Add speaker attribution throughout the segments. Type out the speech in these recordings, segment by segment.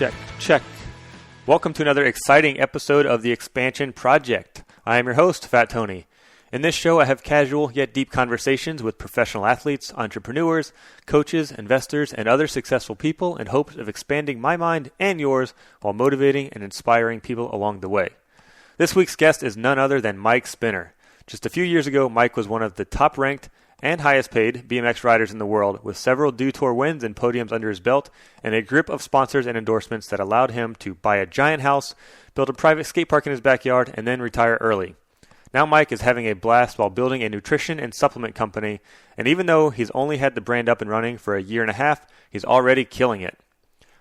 Speaker 1: Check, check. Welcome to another exciting episode of the Expansion Project. I am your host, Fat Tony. In this show, I have casual yet deep conversations with professional athletes, entrepreneurs, coaches, investors, and other successful people in hopes of expanding my mind and yours while motivating and inspiring people along the way. This week's guest is none other than Mike Spinner. Just a few years ago, Mike was one of the top-ranked and highest-paid BMX riders in the world, with several Dew Tour wins and podiums under his belt, and a grip of sponsors and endorsements that allowed him to buy a giant house, build a private skate park in his backyard, and then retire early. Now Mike is having a blast while building a nutrition and supplement company, and even though he's only had the brand up and running for a year and a half, he's already killing it.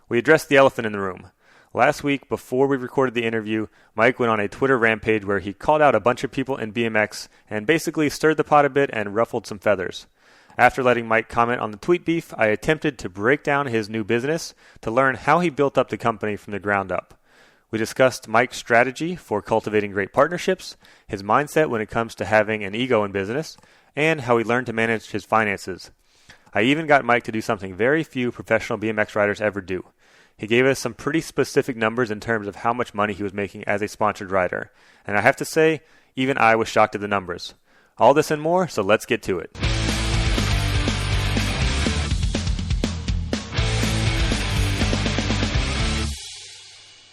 Speaker 1: We addressed the elephant in the room. Last week, before we recorded the interview, Mike went on a Twitter rampage where he called out a bunch of people in BMX and basically stirred the pot a bit and ruffled some feathers. After letting Mike comment on the tweet beef, I attempted to break down his new business to learn how he built up the company from the ground up. We discussed Mike's strategy for cultivating great partnerships, his mindset when it comes to having an ego in business, and how he learned to manage his finances. I even got Mike to do something very few professional BMX riders ever do. He gave us some pretty specific numbers in terms of how much money he was making as a sponsored rider. And I have to say, even I was shocked at the numbers. All this and more, so let's get to it.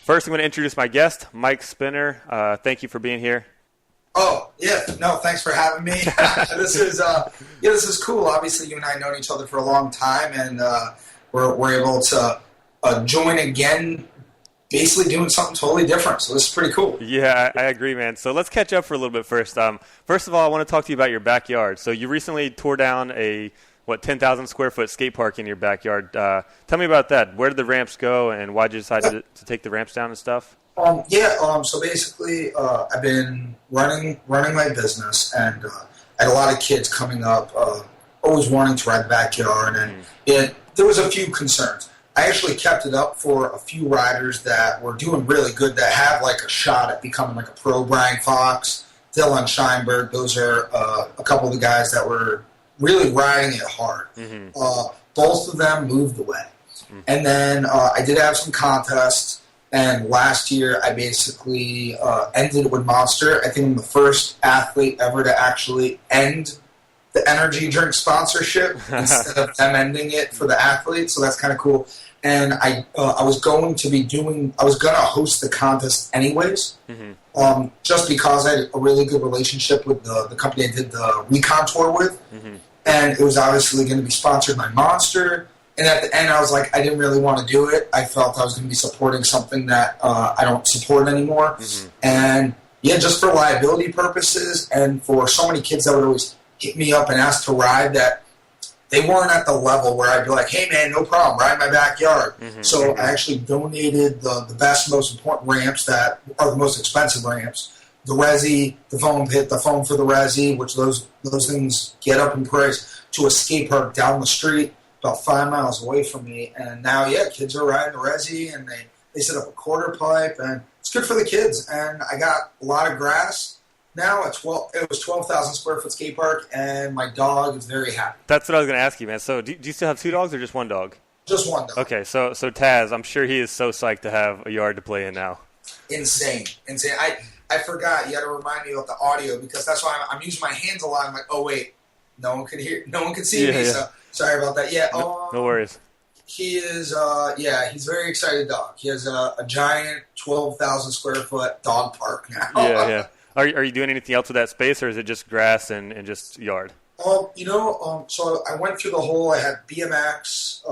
Speaker 1: First, I'm going to introduce my guest, Mike Spinner. Thank you for being here.
Speaker 2: Oh, yeah. No, thanks for having me. This is cool. Obviously, you and I have known each other for a long time, and we're able to join again, basically doing something totally different. So this is pretty cool.
Speaker 1: Yeah, I agree, man. So let's catch up for a little bit first. First of all, I want to talk to you about your backyard. So you recently tore down a 10,000 square foot skate park in your backyard. Tell me about that. Where did the ramps go, and why did you decide to take the ramps down and stuff?
Speaker 2: So basically, I've been running my business, and I had a lot of kids coming up, always wanting to ride the backyard, and there was a few concerns. I actually kept it up for a few riders that were doing really good, that have like a shot at becoming like a pro. Brian Fox, Dylan Scheinberg, those are a couple of the guys that were really riding it hard. Mm-hmm. Both of them moved away. Mm-hmm. And then I did have some contests, and last year I basically ended with Monster. I think I'm the first athlete ever to actually end the energy drink sponsorship instead of them ending it for the athletes, so that's kind of cool. And I was going to host the contest anyways, mm-hmm. Just because I had a really good relationship with the company I did the Recon Tour with, mm-hmm. and it was obviously going to be sponsored by Monster. And at the end, I was like, I didn't really want to do it. I felt I was going to be supporting something that I don't support anymore. Mm-hmm. And yeah, just for liability purposes, and for so many kids that would always hit me up and ask to ride, that they weren't at the level where I'd be like, hey man, no problem, ride in my backyard. Mm-hmm. So I actually donated the best, most important ramps that are the most expensive ramps. The Resi, the foam pit, the foam for the Resi, which those things get up in price, to a skate park down the street about 5 miles away from me. And now, yeah, kids are riding the Resi, and they set up a quarter pipe, and it's good for the kids. And I got a lot of grass. Now it was 12,000 square foot skate park, and my dog is very happy.
Speaker 1: That's what I was going to ask you, man. So do you still have two dogs or just one dog?
Speaker 2: Just one dog.
Speaker 1: Okay, so Taz, I'm sure he is so psyched to have a yard to play in now.
Speaker 2: Insane. I forgot. You got to remind me about the audio, because that's why I'm using my hands a lot. I'm like, oh wait, no one could hear, no one could see me. Yeah. So sorry about that. Yeah.
Speaker 1: No worries.
Speaker 2: He is, he's a very excited dog. He has a giant 12,000 square foot dog park now.
Speaker 1: Yeah. Are you doing anything else with that space, or is it just grass and just yard?
Speaker 2: So I went through the whole, I had BMX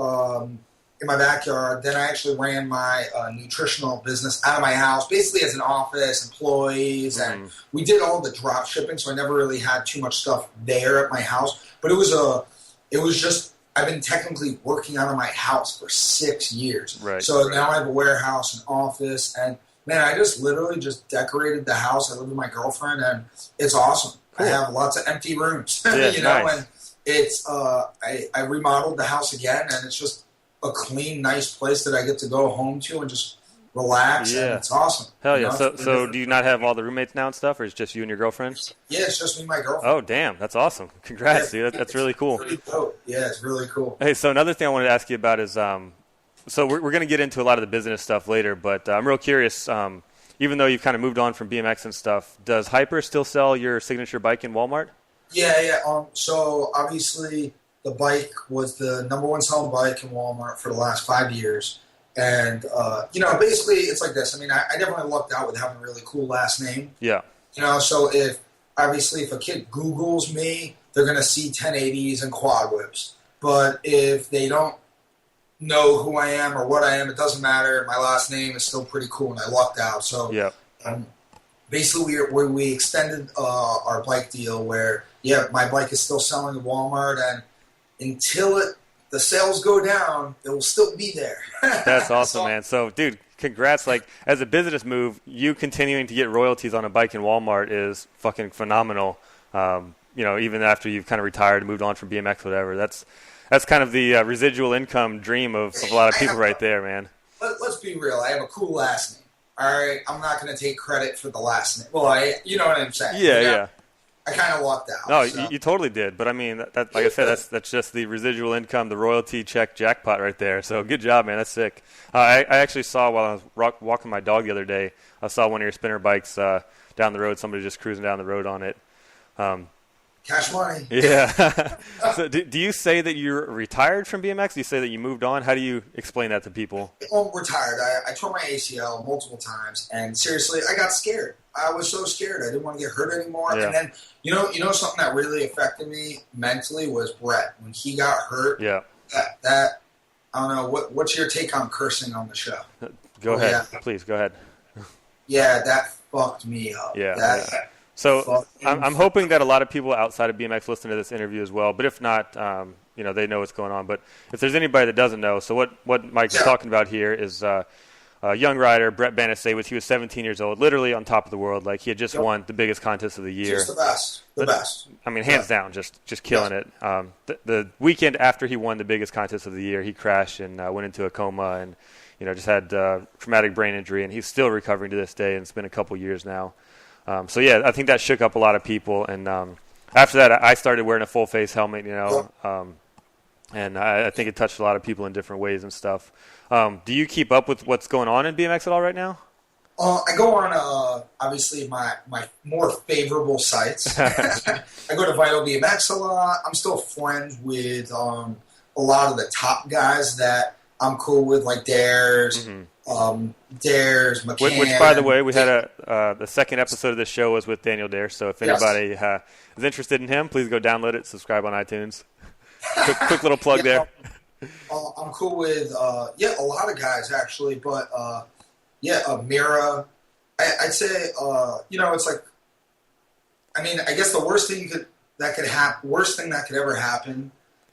Speaker 2: in my backyard. Then I actually ran my nutritional business out of my house, basically as an office, employees, and we did all the drop shipping, so I never really had too much stuff there at my house. But it was just, I've been technically working out of my house for 6 years. Right. So now I have a warehouse, an office, and man, I just literally just decorated the house. I live with my girlfriend, and it's awesome. Cool. I have lots of empty rooms,
Speaker 1: yeah, nice.
Speaker 2: And it's I remodeled the house again, and it's just a clean, nice place that I get to go home to and just relax. Yeah. And it's awesome.
Speaker 1: Hell yeah. So do you not have all the roommates now and stuff, or it's just you and your girlfriend?
Speaker 2: Yeah, it's just me and my girlfriend.
Speaker 1: Oh, damn. That's awesome. Congrats, dude. That's really cool.
Speaker 2: Pretty dope. Yeah, it's really cool.
Speaker 1: Hey, so another thing I wanted to ask you about is So we're going to get into a lot of the business stuff later, but I'm real curious. Even though you've kind of moved on from BMX and stuff, does Hyper still sell your signature bike in Walmart?
Speaker 2: Yeah. So obviously the bike was the number one selling bike in Walmart for the last 5 years. And, basically it's like this. I mean, I definitely lucked out with having a really cool last name.
Speaker 1: Yeah.
Speaker 2: So if a kid Googles me, they're going to see 1080s and quad whips. But if they don't know who I am or what I am, it doesn't matter. My last name is still pretty cool, and I lucked out. So basically we extended our bike deal where, my bike is still selling at Walmart, and until the sales go down, it will still be there.
Speaker 1: That's awesome, man. So, dude, congrats. Like, as a business move, you continuing to get royalties on a bike in Walmart is fucking phenomenal. Even after you've kind of retired and moved on from BMX, whatever. That's kind of the residual income dream of a lot of people right there, man.
Speaker 2: Let's be real. I have a cool last name. All right, I'm not going to take credit for the last name. Well, you know what I'm saying?
Speaker 1: Yeah.
Speaker 2: I kind of lucked out.
Speaker 1: No, so. you totally did. But I mean, like I said, that's just the residual income, the royalty check jackpot right there. So good job, man. That's sick. I actually saw while I was walking my dog the other day, I saw one of your spinner bikes down the road. Somebody just cruising down the road on it.
Speaker 2: Cash money.
Speaker 1: Yeah. So do you say that you're retired from BMX? Do you say that you moved on? How do you explain that to people?
Speaker 2: Well, retired. I tore my ACL multiple times, and seriously, I got scared. I was so scared. I didn't want to get hurt anymore. Yeah. And then, you know something that really affected me mentally was Brett. When he got hurt, that I don't know, what's your take on cursing on the show?
Speaker 1: Go ahead. Yeah. Please, go ahead.
Speaker 2: Yeah, that fucked me up.
Speaker 1: Yeah. So I'm hoping that a lot of people outside of BMX listen to this interview as well. But if not, they know what's going on. But if there's anybody that doesn't know, so what Mike's talking about here is a young rider, Brett Banasay, he was 17 years old, literally on top of the world. Like, he had just won the biggest contest of the year.
Speaker 2: Just the best.
Speaker 1: I mean, hands down, just killing it. The weekend after he won the biggest contest of the year, he crashed and went into a coma and, just had traumatic brain injury. And he's still recovering to this day, and it's been a couple years now. I think that shook up a lot of people. And after that, I started wearing a full-face helmet, and I think it touched a lot of people in different ways and stuff. Do you keep up with what's going on in BMX at all right now?
Speaker 2: I go on, obviously, my more favorable sites. I go to Vital BMX a lot. I'm still friends with a lot of the top guys that I'm cool with, like Dares, Dares, McCann.
Speaker 1: Which, by the way, we had the second episode of this show was with Daniel Dare. So if anybody is interested in him, please go download it, subscribe on iTunes. Quick little plug there.
Speaker 2: I'm cool with a lot of guys actually, but Mira. I'd say it's like, I mean, I guess the worst thing that could ever happen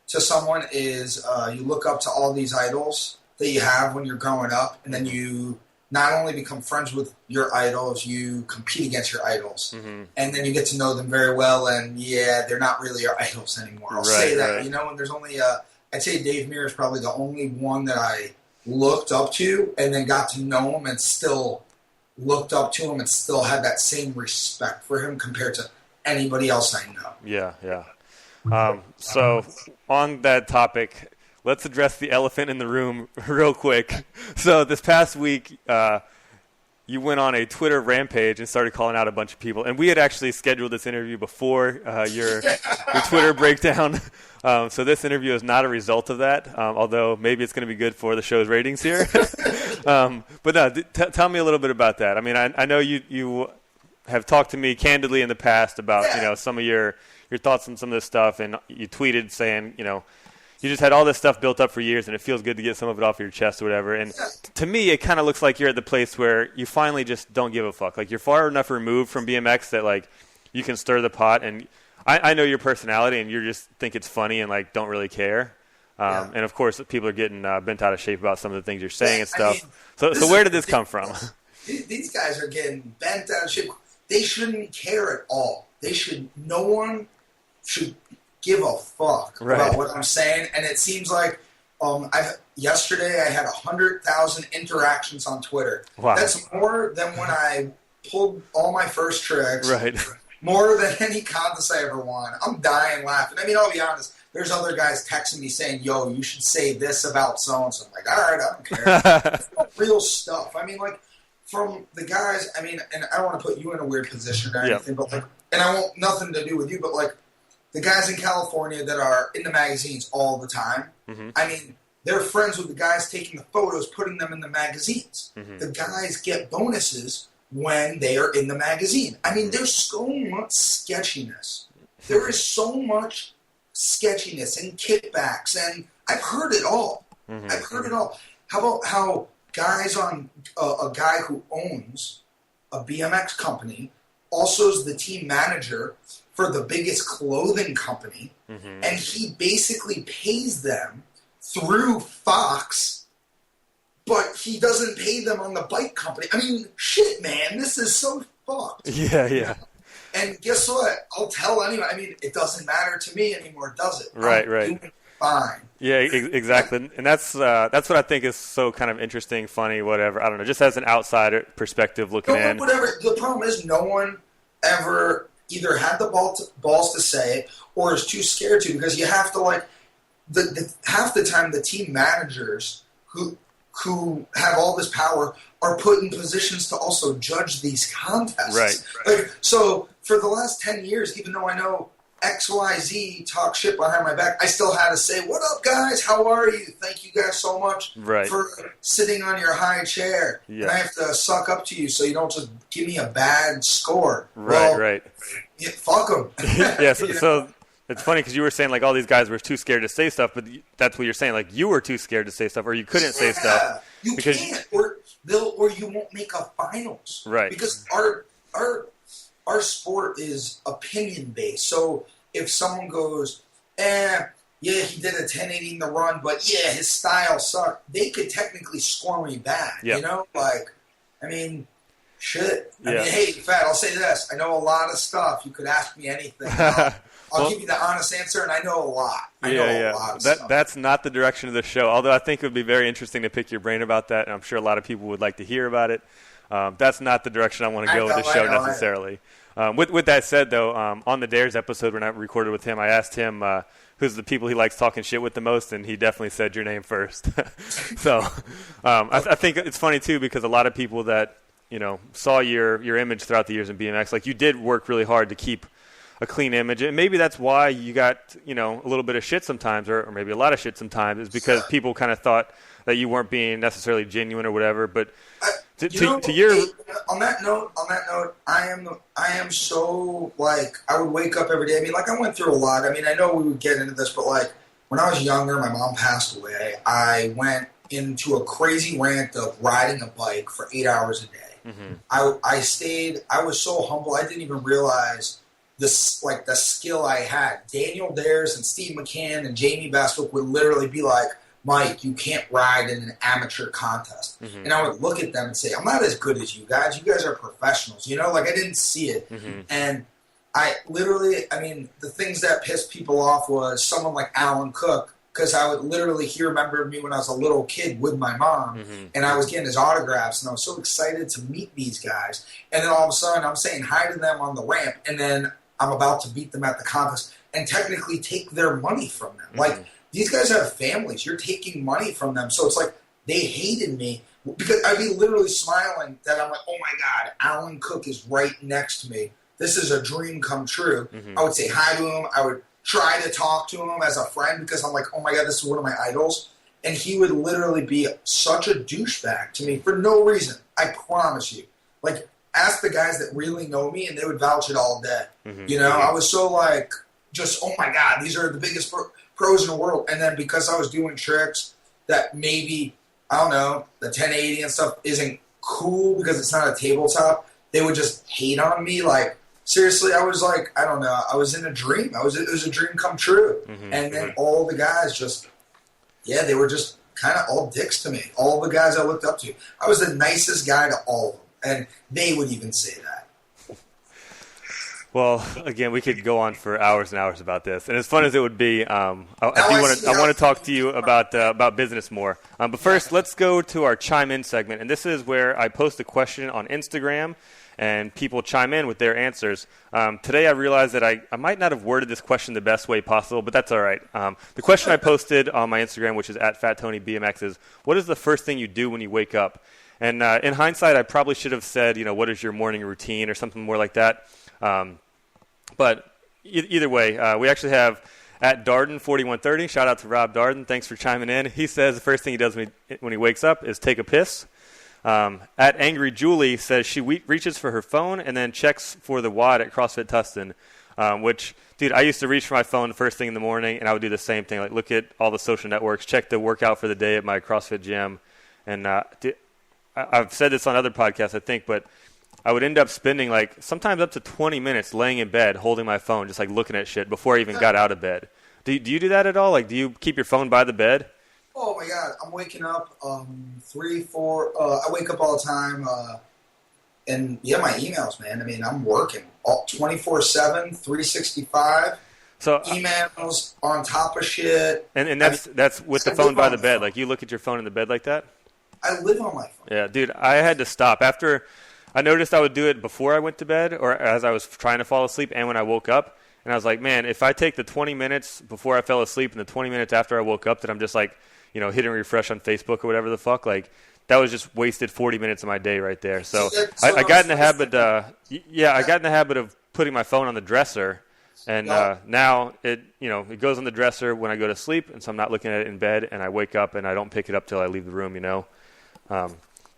Speaker 2: to someone is you look up to all these idols that you have when you're growing up, and then you not only become friends with your idols, you compete against your idols, and then you get to know them very well, and they're not really your idols anymore. I'll say that, and there's only I'd say Dave Mirra is probably the only one that I looked up to and then got to know him and still looked up to him and still had that same respect for him compared to anybody else I know.
Speaker 1: Yeah. So on that topic, let's address the elephant in the room real quick. So this past week, you went on a Twitter rampage and started calling out a bunch of people. And we had actually scheduled this interview before your Twitter breakdown. So this interview is not a result of that, although maybe it's going to be good for the show's ratings here. But no, tell me a little bit about that. I mean, I know you have talked to me candidly in the past about some of your thoughts on some of this stuff, and you tweeted saying, you just had all this stuff built up for years, and it feels good to get some of it off your chest or whatever. And to me, it kind of looks like you're at the place where you finally just don't give a fuck. Like, you're far enough removed from BMX that, like, you can stir the pot. And I know your personality, and you just think it's funny and, like, don't really care. And, of course, people are getting bent out of shape about some of the things you're saying and stuff. So where did this come from?
Speaker 2: These guys are getting bent out of shape. They shouldn't care at all. No one should give a fuck about what I'm saying. And it seems like yesterday I had 100,000 interactions on Twitter.
Speaker 1: Wow.
Speaker 2: That's more than when I pulled all my first tricks.
Speaker 1: Right.
Speaker 2: More than any contest I ever won. I'm dying laughing. I mean, I'll be honest. there's other guys texting me saying, yo, you should say this about so-and-so. I'm like, all right, I don't care. It's not real stuff. I mean, like, from the guys, I mean, and I don't want to put you in a weird position or anything, but like, and I want nothing to do with you, but like, the guys in California that are in the magazines all the time, I mean, they're friends with the guys taking the photos, putting them in the magazines. The guys get bonuses when they are in the magazine. I mean, there's so much sketchiness. There is so much sketchiness and kickbacks, and I've heard it all. I've heard it all. How about how guys on a guy who owns a BMX company also is the team manager for the biggest clothing company, and he basically pays them through Fox, but he doesn't pay them on the bike company. I mean, shit, man, this is so fucked.
Speaker 1: Yeah.
Speaker 2: And guess what? I'll tell anyone. I mean, it doesn't matter to me anymore, does it?
Speaker 1: Right.
Speaker 2: Doing fine.
Speaker 1: Yeah, exactly. And that's what I think is so kind of interesting, funny, whatever. I don't know, just as an outsider perspective looking in.
Speaker 2: Whatever. The problem is no one ever either had the balls to say it or is too scared to, because you have to, like, half the time the team managers who have all this power are put in positions to also judge these contests.
Speaker 1: Right.
Speaker 2: Like, so for the last 10 years, even though I know XYZ talk shit behind my back, I still had to say, what up, guys? How are you? Thank you guys so much for sitting on your high chair. Yeah. And I have to suck up to you so you don't just give me a bad score.
Speaker 1: Right.
Speaker 2: Yeah, fuck them.
Speaker 1: Yeah, so it's funny because you were saying, like, all these guys were too scared to say stuff, but that's what you're saying. Like, you were too scared to say stuff, or you couldn't say stuff.
Speaker 2: You can't, or you won't make a finals.
Speaker 1: Right.
Speaker 2: Because our sport is opinion-based. So if someone goes, yeah, he did a 1080 in the run, but yeah, his style sucked, they could technically score me back. Yep. You know? Like, I mean, shit. I mean, hey, Fat, I'll say this. I know a lot of stuff. You could ask me anything. I'll give you the honest answer, and I know a lot. I know a lot of stuff.
Speaker 1: That's not the direction of the show, although I think it would be very interesting to pick your brain about that, and I'm sure a lot of people would like to hear about it. That's not the direction I want to go with the show necessarily. With that said, though, on the Dares episode when I recorded with him, I asked him who's the people he likes talking shit with the most, and he definitely said your name first. So I think it's funny, too, because a lot of people that, you know, saw your image throughout the years in BMX, like, you did work really hard to keep a clean image, and maybe that's why you got, you know, a little bit of shit sometimes, or maybe a lot of shit sometimes, is because people kind of thought that you weren't being necessarily genuine or whatever. But
Speaker 2: on that note, I am so, like, I would wake up every day. I mean, like, I went through a lot. I mean, I know we would get into this, but, like, when I was younger, my mom passed away. I went into a crazy rant of riding a bike for 8 hours a day. I was so humble, I didn't even realize the skill I had. Daniel Dares and Steve McCann and Jamie Bestwick would literally be like, Mike, you can't ride in an amateur contest. And I would look at them and say, I'm not as good as you guys. You guys are professionals. You know, like, I didn't see it. And I literally, I mean, the things that pissed people off was someone like Alan Cook, because I would literally, he remembered me when I was a little kid with my mom, and I was getting his autographs, and I was so excited to meet these guys. And then all of a sudden, I'm saying hi to them on the ramp, and then I'm about to beat them at the contest and technically take their money from them. Like, these guys have families. You're taking money from them. So it's like they hated me because I'd be literally smiling that I'm like, oh, my God, Alan Cook is right next to me. This is a dream come true. I would say hi to him. I would try to talk to him as a friend because I'm like, oh, my God, this is one of my idols. And he would literally be such a douchebag to me for no reason. I promise you. Like, ask the guys that really know me, and they would vouch it all day. You know, I was so, like, just, oh, my God, these are the biggest pros in the world. And then because I was doing tricks that maybe, I don't know, the 1080 and stuff isn't cool because it's not a tabletop, they would just hate on me. Like, seriously, I was like, I don't know, I was in a dream. It was a dream come true. And then all the guys just, they were just kind of all dicks to me. All the guys I looked up to. I was the nicest guy to all of them. And they would even say that.
Speaker 1: Well, again, we could go on for hours and hours about this, and as fun as it would be, I want to talk to you about business more. But first, let's go to our Chime In segment, and this is where I post a question on Instagram, and people chime in with their answers. Today, I realized that I might not have worded this question the best way possible, but that's all right. The question I posted on my Instagram, which is @FatTonyBMX, is, what is the first thing you do when you wake up? And in hindsight, I probably should have said, what is your morning routine or something more like that. But either way, we actually have @Darden4130. Shout out to Rob Darden. Thanks for chiming in. He says the first thing he does when he wakes up is take a piss. @AngryJulie says she reaches for her phone and then checks for the WOD at CrossFit Tustin, which, dude, I used to reach for my phone the first thing in the morning, and I would do the same thing, like look at all the social networks, check the workout for the day at my CrossFit gym. And I've said this on other podcasts, I think, but I would end up spending sometimes up to 20 minutes laying in bed holding my phone, just looking at shit before I even got out of bed. Do you do that at all? Do you keep your phone by the bed?
Speaker 2: Oh my God, I'm waking up 3, 4. I wake up all the time, and my emails, man. I mean, I'm working 24/7, 365.
Speaker 1: So
Speaker 2: emails on top of shit.
Speaker 1: And that's with the phone by the bed. You look at your phone in the bed like that?
Speaker 2: I live on my phone.
Speaker 1: Yeah, dude, I had to stop after. I noticed I would do it before I went to bed or as I was trying to fall asleep and when I woke up. And I was like, man, if I take the 20 minutes before I fell asleep and the 20 minutes after I woke up that I'm just hitting refresh on Facebook or whatever the fuck, that was just wasted 40 minutes of my day right there. So I got in the habit, I got in the habit of putting my phone on the dresser. And now it goes on the dresser when I go to sleep, and so I'm not looking at it in bed, and I wake up and I don't pick it up till I leave the room,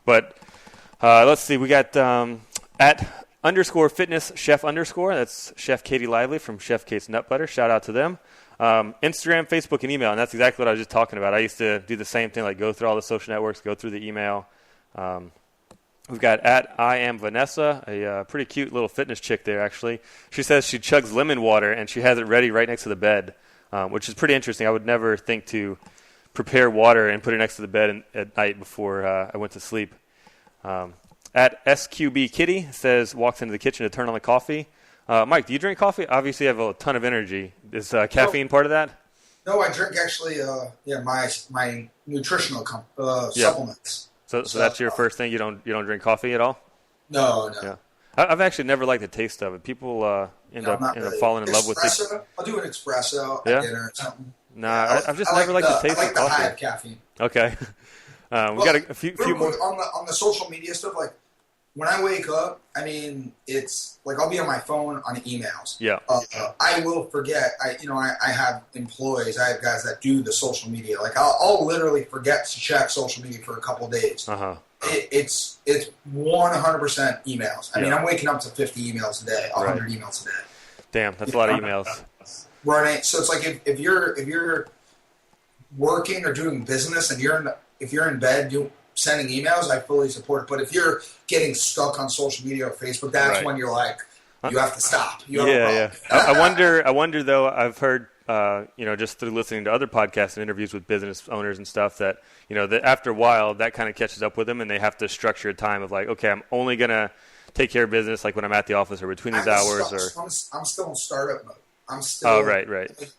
Speaker 1: But let's see, we got @_fitnesschef_. That's Chef Katie Lively from Chef Kate's Nut Butter. Shout out to them. Instagram, Facebook, and email, and that's exactly what I was just talking about. I used to do the same thing, go through all the social networks, go through the email. We've got @IamVanessa, a pretty cute little fitness chick there, actually. She says she chugs lemon water, and she has it ready right next to the bed, which is pretty interesting. I would never think to prepare water and put it next to the bed at night before I went to sleep. @SQBKitty says walks into the kitchen to turn on the coffee. Mike, do you drink coffee? Obviously, you have a ton of energy. Is caffeine part of that?
Speaker 2: No, I drink actually. My nutritional supplements.
Speaker 1: So that's your first thing. You don't drink coffee at all?
Speaker 2: No.
Speaker 1: Yeah. I've actually never liked the taste of it. People end up falling in love with it.
Speaker 2: I'll do an espresso at dinner or something.
Speaker 1: Nah, I've just never liked the taste of coffee.
Speaker 2: I like the high of caffeine.
Speaker 1: Okay. We got a few more.
Speaker 2: On the social media stuff, when I wake up, I mean, it's I'll be on my phone on emails.
Speaker 1: Yeah.
Speaker 2: I will forget. I have employees. I have guys that do the social media. I'll literally forget to check social media for a couple of days.
Speaker 1: Uh-huh.
Speaker 2: It's 100% emails. I mean, I'm waking up to 50 emails a day, 100 emails a day.
Speaker 1: Damn, that's a lot of emails.
Speaker 2: Right. So it's if you're working or doing business and if you're in bed sending emails, I fully support it. But if you're getting stuck on social media or Facebook, that's when you're you have to stop.
Speaker 1: I wonder though. I've heard, just through listening to other podcasts and interviews with business owners and stuff, that that after a while that kind of catches up with them, and they have to structure a time of okay, I'm only gonna take care of business when I'm at the office or between these hours.
Speaker 2: I'm still in startup mode. I'm still.
Speaker 1: Oh, right.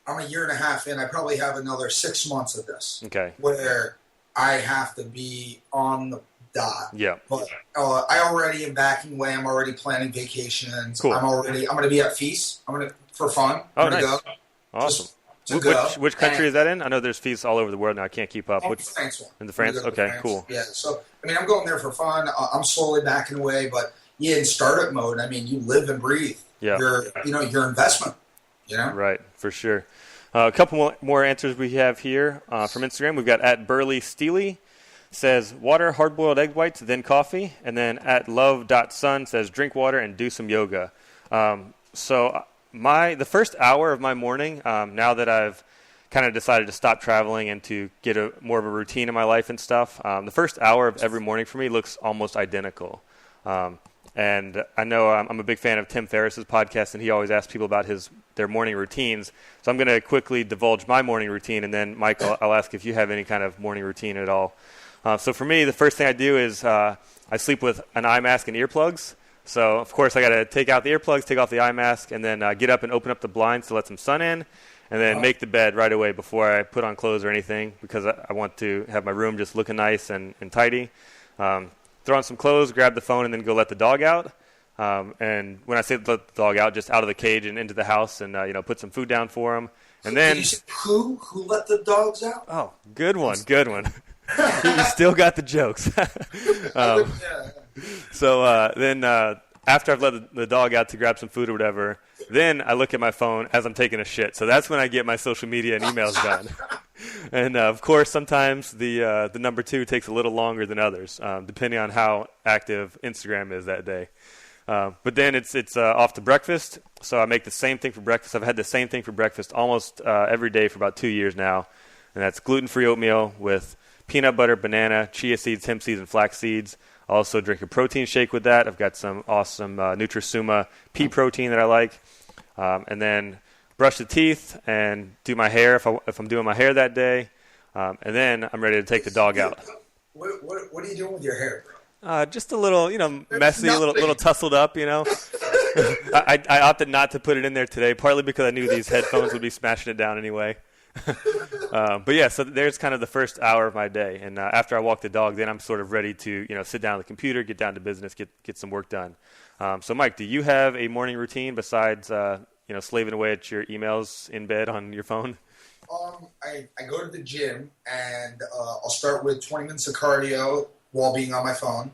Speaker 2: I'm a year and a half in. I probably have another 6 months of this.
Speaker 1: Okay.
Speaker 2: Where I have to be on the dot.
Speaker 1: Yeah.
Speaker 2: But I already am backing away. I'm already planning vacations.
Speaker 1: Cool.
Speaker 2: I'm going to be at feasts. For fun.
Speaker 1: Oh, nice.
Speaker 2: Go.
Speaker 1: Awesome.
Speaker 2: Go.
Speaker 1: Which country is that in? I know there's feasts all over the world now. I can't keep up.
Speaker 2: The France one.
Speaker 1: In the France? Okay,
Speaker 2: France.
Speaker 1: Cool.
Speaker 2: Yeah. So, I'm going there for fun. I'm slowly backing away. But, in startup mode, you live and breathe.
Speaker 1: Yeah.
Speaker 2: Your investment.
Speaker 1: Right, for sure. A couple more answers we have here from Instagram. We've got @BurleySteely says water, hard-boiled egg whites, then coffee. And then @love.sun says drink water and do some yoga. So the first hour of my morning, now that I've kind of decided to stop traveling and to get more of a routine in my life and stuff, the first hour of every morning for me looks almost identical. And I know I'm a big fan of Tim Ferriss's podcast, and he always asks people about their morning routines. So I'm going to quickly divulge my morning routine, and then, Mike, I'll ask if you have any kind of morning routine at all. So for me, the first thing I do is I sleep with an eye mask and earplugs. So, of course, I got to take out the earplugs, take off the eye mask, and then get up and open up the blinds to let some sun in, and then make the bed right away before I put on clothes or anything, because I want to have my room just looking nice and tidy. Throw on some clothes, grab the phone, and then go let the dog out. And when I say let the dog out, just out of the cage and into the house, and put some food down for him. And then
Speaker 2: who let the dogs out?
Speaker 1: Oh, good one. You still got the jokes. So then after I've let the dog out to grab some food or whatever, then I look at my phone as I'm taking a shit. So that's when I get my social media and emails done. And, of course, sometimes the number 2 takes a little longer than others, depending on how active Instagram is that day. But then it's off to breakfast. So I make the same thing for breakfast. I've had the same thing for breakfast almost every day for about 2 years now. And that's gluten-free oatmeal with peanut butter, banana, chia seeds, hemp seeds, and flax seeds. I also drink a protein shake with that. I've got some awesome Nutrisuma pea protein that I like. And then brush the teeth and do my hair if I'm doing my hair that day. And then I'm ready to take the dog out.
Speaker 2: What are you doing with your hair, bro?
Speaker 1: Just a little, messy, a little tousled up, I opted not to put it in there today, partly because I knew these headphones would be smashing it down anyway. But yeah, so there's kind of the first hour of my day. And after I walk the dog, then I'm sort of ready to, sit down at the computer, get down to business, get some work done. So Mike, do you have a morning routine besides, slaving away at your emails in bed on your phone?
Speaker 2: I go to the gym and I'll start with 20 minutes of cardio while being on my phone.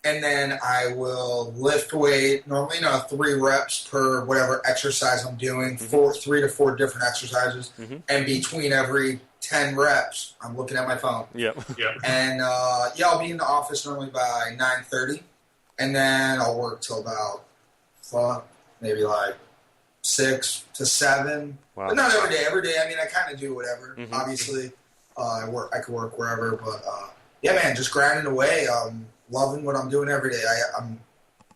Speaker 2: And then I will lift weight, normally 3 reps per whatever exercise I'm doing, 3 to 4 different exercises. And between every 10 reps, I'm looking at my phone.
Speaker 1: Yep.
Speaker 2: And I'll be in the office normally by 9:30. And then I'll work till about maybe like 6 to 7.
Speaker 1: Wow.
Speaker 2: But not every day. Every day, I kind of do whatever. Obviously, I could work wherever. But yeah, man, just grinding away. Loving what I'm doing every day.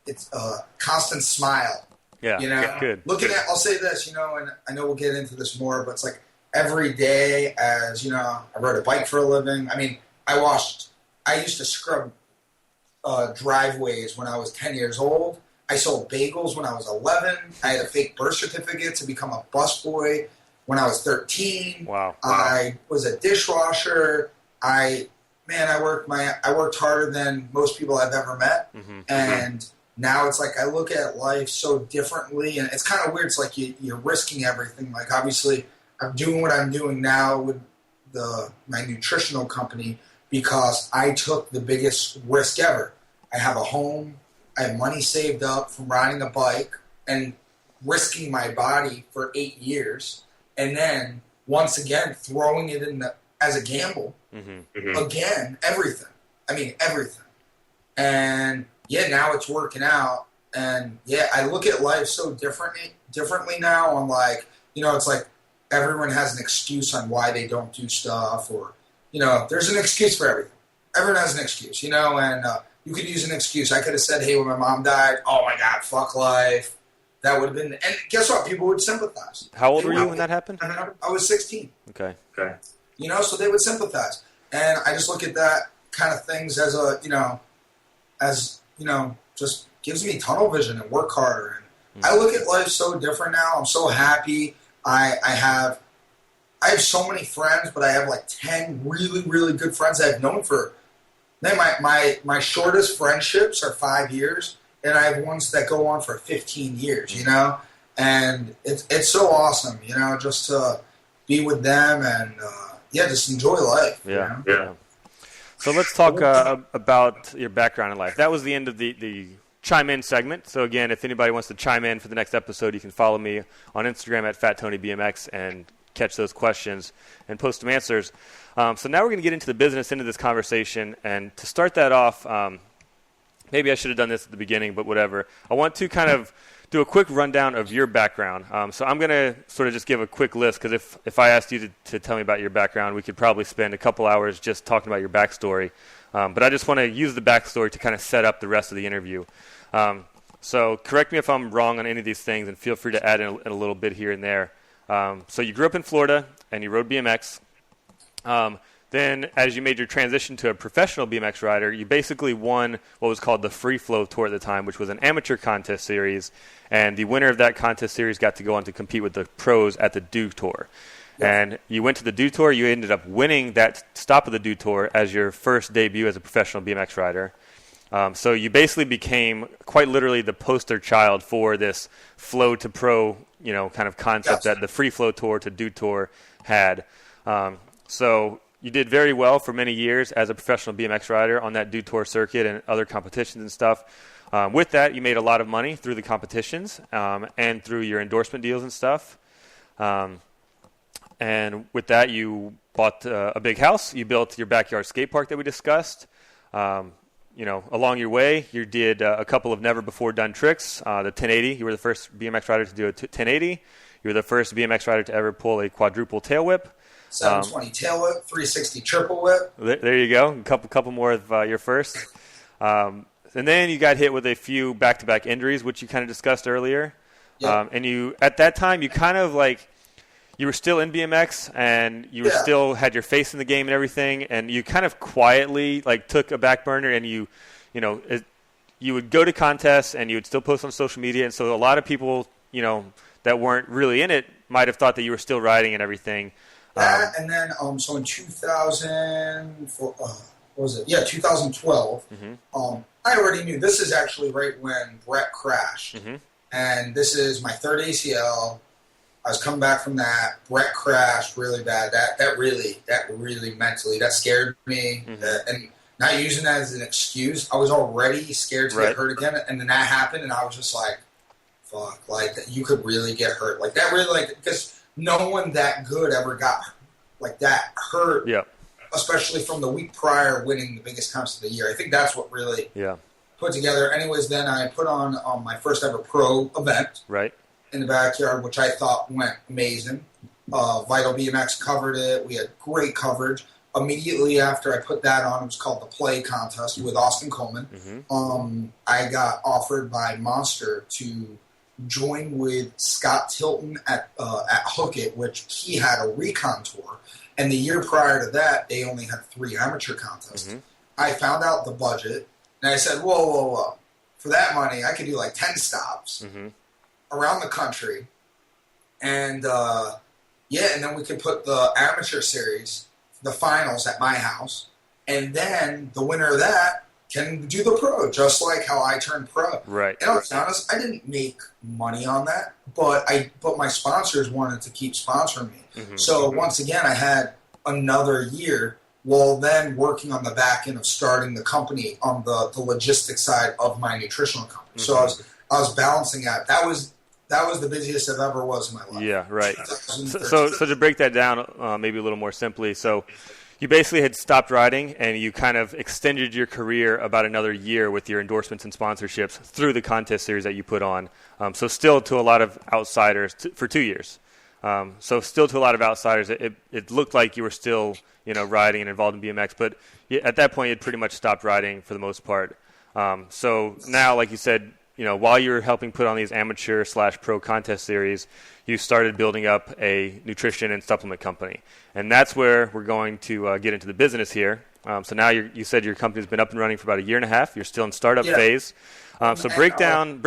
Speaker 2: It's a constant smile.
Speaker 1: Yeah, good.
Speaker 2: I'll say this, and I know we'll get into this more, but it's like every day as, I rode a bike for a living. I used to scrub driveways when I was 10 years old. I sold bagels when I was 11. I had a fake birth certificate to become a busboy when I was 13.
Speaker 1: Wow.
Speaker 2: I was a dishwasher. I worked harder than most people I've ever met. And now it's like I look at life so differently, and it's kind of weird. It's like you're risking everything. Like, obviously, I'm doing what I'm doing now with my nutritional company because I took the biggest risk ever. I have a home. I have money saved up from riding a bike and risking my body for 8 years, and then once again throwing it in as a gamble. Again, everything. Everything. And yeah, now it's working out. And yeah, I look at life so differently now. On like, it's like everyone has an excuse on why they don't do stuff, or there's an excuse for everything. Everyone has an excuse, and you could use an excuse. I could have said, hey, when my mom died, oh my God, fuck life. That would have been, and guess what? People would sympathize.
Speaker 1: How old were you when that happened?
Speaker 2: I was 16.
Speaker 1: Okay.
Speaker 2: So they would sympathize. And I just look at that kind of things as just gives me tunnel vision and work harder. And I look at life so different now. I'm so happy. I have so many friends, but I have like 10 really, really good friends I've known for, my shortest friendships are 5 years, and I have ones that go on for 15 years, and it's so awesome, just to be with them and, just enjoy life.
Speaker 1: Yeah. So let's talk about your background in life. That was the end of the Chime In segment. So again, if anybody wants to chime in for the next episode, you can follow me on Instagram at FatTonyBMX and catch those questions and post some answers. So now we're going to get into the business end of this conversation. And to start that off, maybe I should have done this at the beginning, but whatever. I want to kind of do a quick rundown of your background. So I'm going to sort of just give a quick list, because if I asked you to tell me about your background, we could probably spend a couple hours just talking about your backstory. But I just want to use the backstory to kind of set up the rest of the interview. So correct me if I'm wrong on any of these things, and feel free to add in a little bit here and there. So you grew up in Florida, and you rode BMX. Then as you made your transition to a professional BMX rider, you basically won what was called the Free Flow Tour at the time, which was an amateur contest series. And the winner of that contest series got to go on to compete with the pros at the Dew Tour. Yes. And you went to the Dew Tour. You ended up winning that stop of the Dew Tour as your first debut as a professional BMX rider. So you basically became quite literally the poster child for this flow to pro, kind of concept that the Free Flow Tour to Dew Tour had. So you did very well for many years as a professional BMX rider on that Dew Tour circuit and other competitions and stuff. With that, you made a lot of money through the competitions and through your endorsement deals and stuff. And with that, you bought a big house. You built your backyard skate park that we discussed. Along your way, you did a couple of never-before-done tricks. The 1080, you were the first BMX rider to do a 1080. You were the first BMX rider to ever pull a quadruple tail whip.
Speaker 2: 720 tail whip, 360 triple whip.
Speaker 1: There you go. A couple more of your firsts. And then you got hit with a few back-to-back injuries, which you kind of discussed earlier. Yep. And you, at that time, you kind of you were still in BMX and you were still had your face in the game and everything. And you kind of quietly took a back burner and you would go to contests and you would still post on social media. And so a lot of people, that weren't really in it might have thought that you were still riding and everything.
Speaker 2: That and then so in 2012, I already knew this is actually right when Brett crashed, and this is my third ACL. I was coming back from that. Brett crashed really bad. That really mentally that scared me, and not using that as an excuse. I was already scared to get hurt again, and then that happened, and I was just like, "Fuck!" You could really get hurt like that. Really, because no one that good ever got that hurt, especially from the week prior winning the biggest contest of the year. I think that's what really put together. Anyways, then I put on my first ever pro event in the backyard, which I thought went amazing. Vital BMX covered it. We had great coverage. Immediately after I put that on, it was called the Play Contest with Austin Coleman. I got offered by Monster to joined with Scott Tilton at Hook It, which he had a recon tour. And the year prior to that, they only had 3 amateur contests. I found out the budget, and I said, whoa. For that money, I could do 10 stops around the country. And, and then we could put the amateur series, the finals at my house. And then the winner of that can do the pro, just like how I turned pro.
Speaker 1: Right.
Speaker 2: And I'll be honest, I didn't make money on that, but my sponsors wanted to keep sponsoring me. So once again, I had another year while then working on the back end of starting the company on the logistics side of my nutritional company. So I was balancing out. That was the busiest I've ever was in my life.
Speaker 1: Yeah, right. So to break that down maybe a little more simply, so you basically had stopped riding and you kind of extended your career about another year with your endorsements and sponsorships through the contest series that you put on. So still to a lot of outsiders for 2 years. So still to a lot of outsiders, it looked like you were still, riding and involved in BMX, but at that point you'd pretty much stopped riding for the most part. So now, like you said, while you were helping put on these amateur/pro contest series, you started building up a nutrition and supplement company. And that's where we're going to get into the business here. So now you said your company's been up and running for about a year and a half. You're still in startup phase. So break down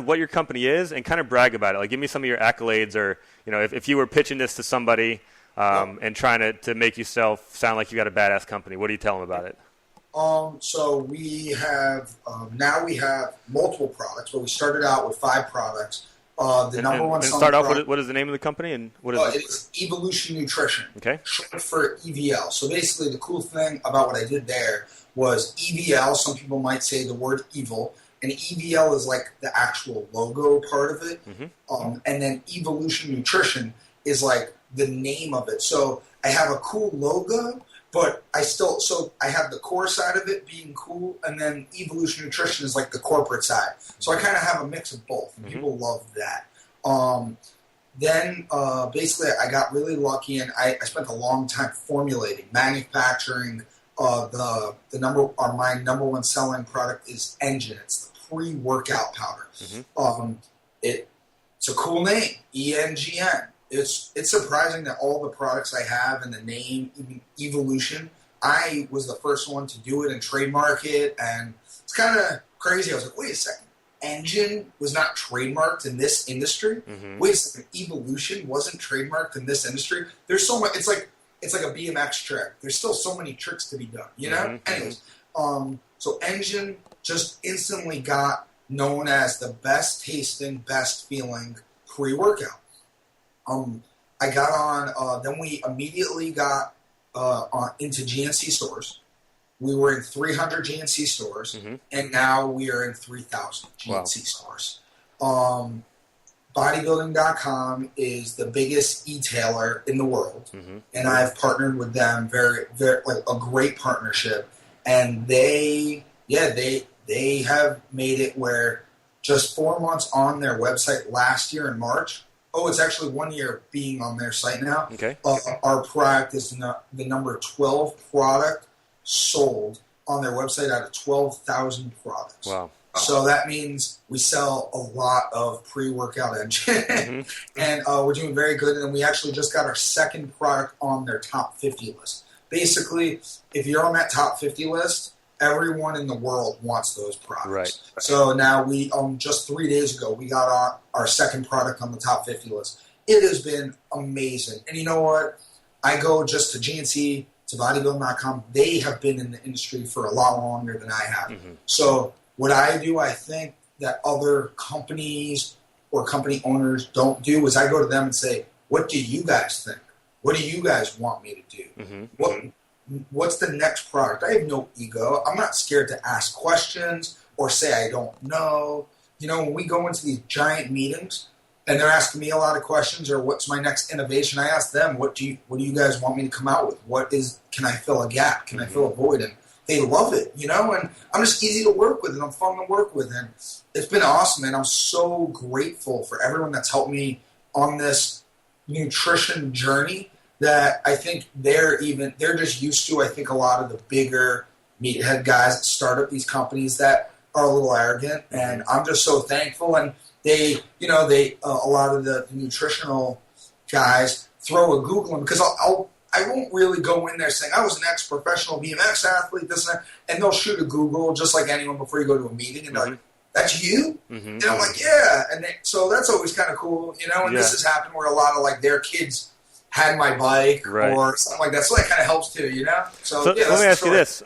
Speaker 1: what your company is and kind of brag about it. Give me some of your accolades, or if you were pitching this to somebody and trying to make yourself sound like you got a badass company, what do you tell them about it?
Speaker 2: So we have now we have multiple products, but we started out with 5 products. Number one.
Speaker 1: Start off with what is the name of the company and what is it?
Speaker 2: It's Evolution Nutrition.
Speaker 1: Okay.
Speaker 2: Short for EVL. So basically, the cool thing about what I did there was EVL. Some people might say the word evil, and EVL is the actual logo part of it. And then Evolution Nutrition is the name of it. So I have a cool logo. But I have the core side of it being cool, and then Evolution Nutrition is the corporate side. So I kind of have a mix of both, and people love that. Then basically I got really lucky, and I spent a long time formulating, manufacturing. My number one selling product is Engine. It's the pre-workout powder. It's a cool name, ENGN. It's surprising that all the products I have and the name, even Evolution, I was the first one to do it and trademark it, and it's kind of crazy. I was like, wait a second, Engine was not trademarked in this industry?
Speaker 1: Mm-hmm.
Speaker 2: Wait a second, Evolution wasn't trademarked in this industry? There's so much, it's like a BMX trick. There's still so many tricks to be done, you know?
Speaker 1: Mm-hmm.
Speaker 2: Anyways, so Engine just instantly got known as the best tasting, best feeling pre-workout. I got on, then we immediately got into GNC stores. We were in 300 GNC stores,
Speaker 1: mm-hmm.
Speaker 2: and now we are in 3,000 GNC stores. Bodybuilding.com is the biggest e-tailer in the world,
Speaker 1: mm-hmm.
Speaker 2: and I've partnered with them very, very, like a great partnership. And they have made it where just 4 months on their website last year in March. Oh, it's actually 1 year being on their site now.
Speaker 1: Okay.
Speaker 2: Our product is the number 12 product sold on their website out of 12,000 products.
Speaker 1: Wow.
Speaker 2: So that means we sell a lot of pre-workout Engine,
Speaker 1: mm-hmm.
Speaker 2: and we're doing very good. And we actually just got our second product on their top 50 list. Basically, if you're on that top 50 list, everyone in the world wants those products.
Speaker 1: Right.
Speaker 2: So now we, just 3 days ago, we got our second product on the top 50 list. It has been amazing. And you know what? I go just to GNC, to bodybuilding.com. They have been in the industry for a lot longer than I have.
Speaker 1: Mm-hmm.
Speaker 2: So what I do, I think that other companies or company owners don't do, is I go to them and say, what do you guys think? What do you guys want me to do?
Speaker 1: Mm-hmm.
Speaker 2: What's the next product? I have no ego. I'm not scared to ask questions or say I don't know. You know, when we go into these giant meetings and they're asking me a lot of questions or what's my next innovation, I ask them, what do you guys want me to come out with? Can I fill a gap? Can I fill a void? And they love it, you know, and I'm just easy to work with and I'm fun to work with. And it's been awesome. And I'm so grateful for everyone that's helped me on this nutrition journey, that I think they're just used to, I think, a lot of the bigger meathead guys that start up these companies that are a little arrogant, and I'm just so thankful. And they a lot of the nutritional guys throw a Google in, because I won't really go in there saying I was an ex-professional BMX athlete, this and that, and they'll shoot a Google just like anyone before you go to a meeting, and they're like, that's you?
Speaker 1: Mm-hmm.
Speaker 2: And I'm like, yeah. And so that's always kind of cool, you know, and this has happened where a lot of like their kids had my bike or something like that. So that kind of helps too, you know? So
Speaker 1: let me ask you this.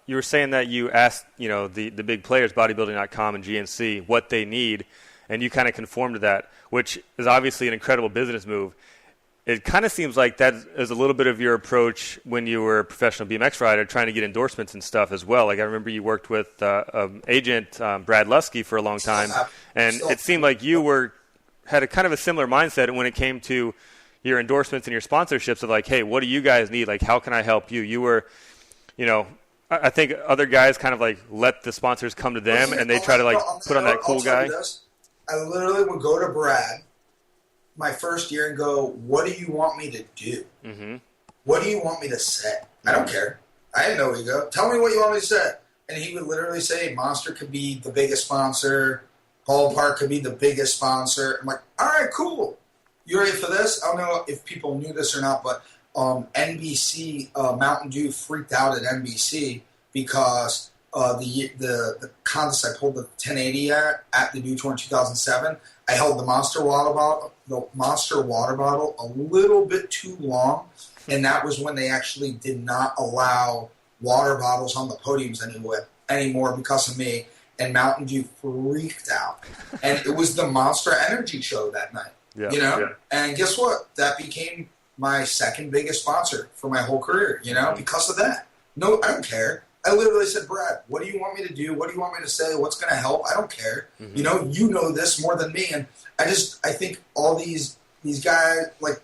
Speaker 1: You were saying that you asked, you know, the big players, bodybuilding.com and GNC, what they need, and you kind of conform to that, which is obviously an incredible business move. It kind of seems like that is a little bit of your approach when you were a professional BMX rider, trying to get endorsements and stuff as well. Like I remember you worked with agent Brad Lusky for a long time, and it seemed like you had a kind of a similar mindset when it came to your endorsements and your sponsorships of like, hey, what do you guys need? Like, how can I help you? You were, you know, I think other guys kind of like let the sponsors come to them and they try to like put on that cool guy.
Speaker 2: I literally would go to Brad my first year and go, what do you want me to do? Mm-hmm. What do you want me to say? I don't care. I have no ego. Tell me what you want me to say. And he would literally say, Monster could be the biggest sponsor. Paul Park could be the biggest sponsor. I'm like, all right, cool. You ready for this? I don't know if people knew this or not, but NBC, Mountain Dew freaked out at NBC because the contest I pulled the 1080 at the Dew Tour in 2007. I held the Monster water bottle a little bit too long, and that was when they actually did not allow water bottles on the podiums anymore because of me. And Mountain Dew freaked out, and it was the Monster Energy show that night. Yeah, you know, and guess what? That became my second biggest sponsor for my whole career, you know, because of that. No, I don't care. I literally said, Brad, what do you want me to do? What do you want me to say? What's going to help? I don't care. Mm-hmm. You know this more than me. And I think all these guys, like,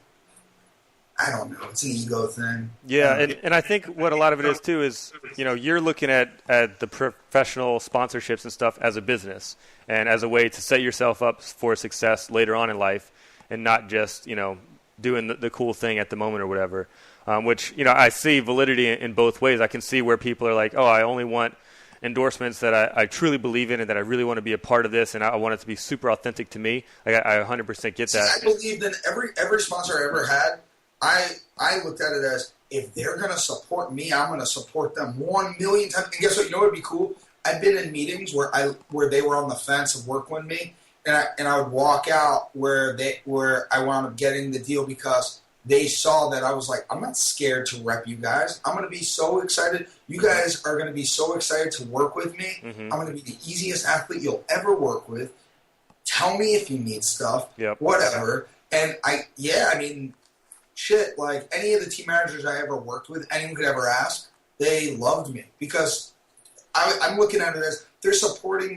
Speaker 2: I don't know. It's an ego thing.
Speaker 1: Yeah, and I think what a lot of it is, too, is, you know, you're looking at the professional sponsorships and stuff as a business and as a way to set yourself up for success later on in life and not just, you know, doing the cool thing at the moment or whatever, which, you know, I see validity in both ways. I can see where people are like, oh, I only want endorsements that I truly believe in and that I really want to be a part of this, and I want it to be super authentic to me. Like I 100% get that.
Speaker 2: I believed in every sponsor I ever had. I looked at it as, if they're going to support me, I'm going to support them 1,000,000 times. And guess what? You know what would be cool? I've been in meetings where they were on the fence of working with me, and I would walk out where I wound up getting the deal because they saw that I was like, I'm not scared to rep you guys. I'm going to be so excited. You guys are going to be so excited to work with me. I'm going to be the easiest athlete you'll ever work with. Tell me if you need stuff, whatever. And I mean, shit, like any of the team managers I ever worked with, anyone could ever ask, they loved me because I'm looking at it as they're supporting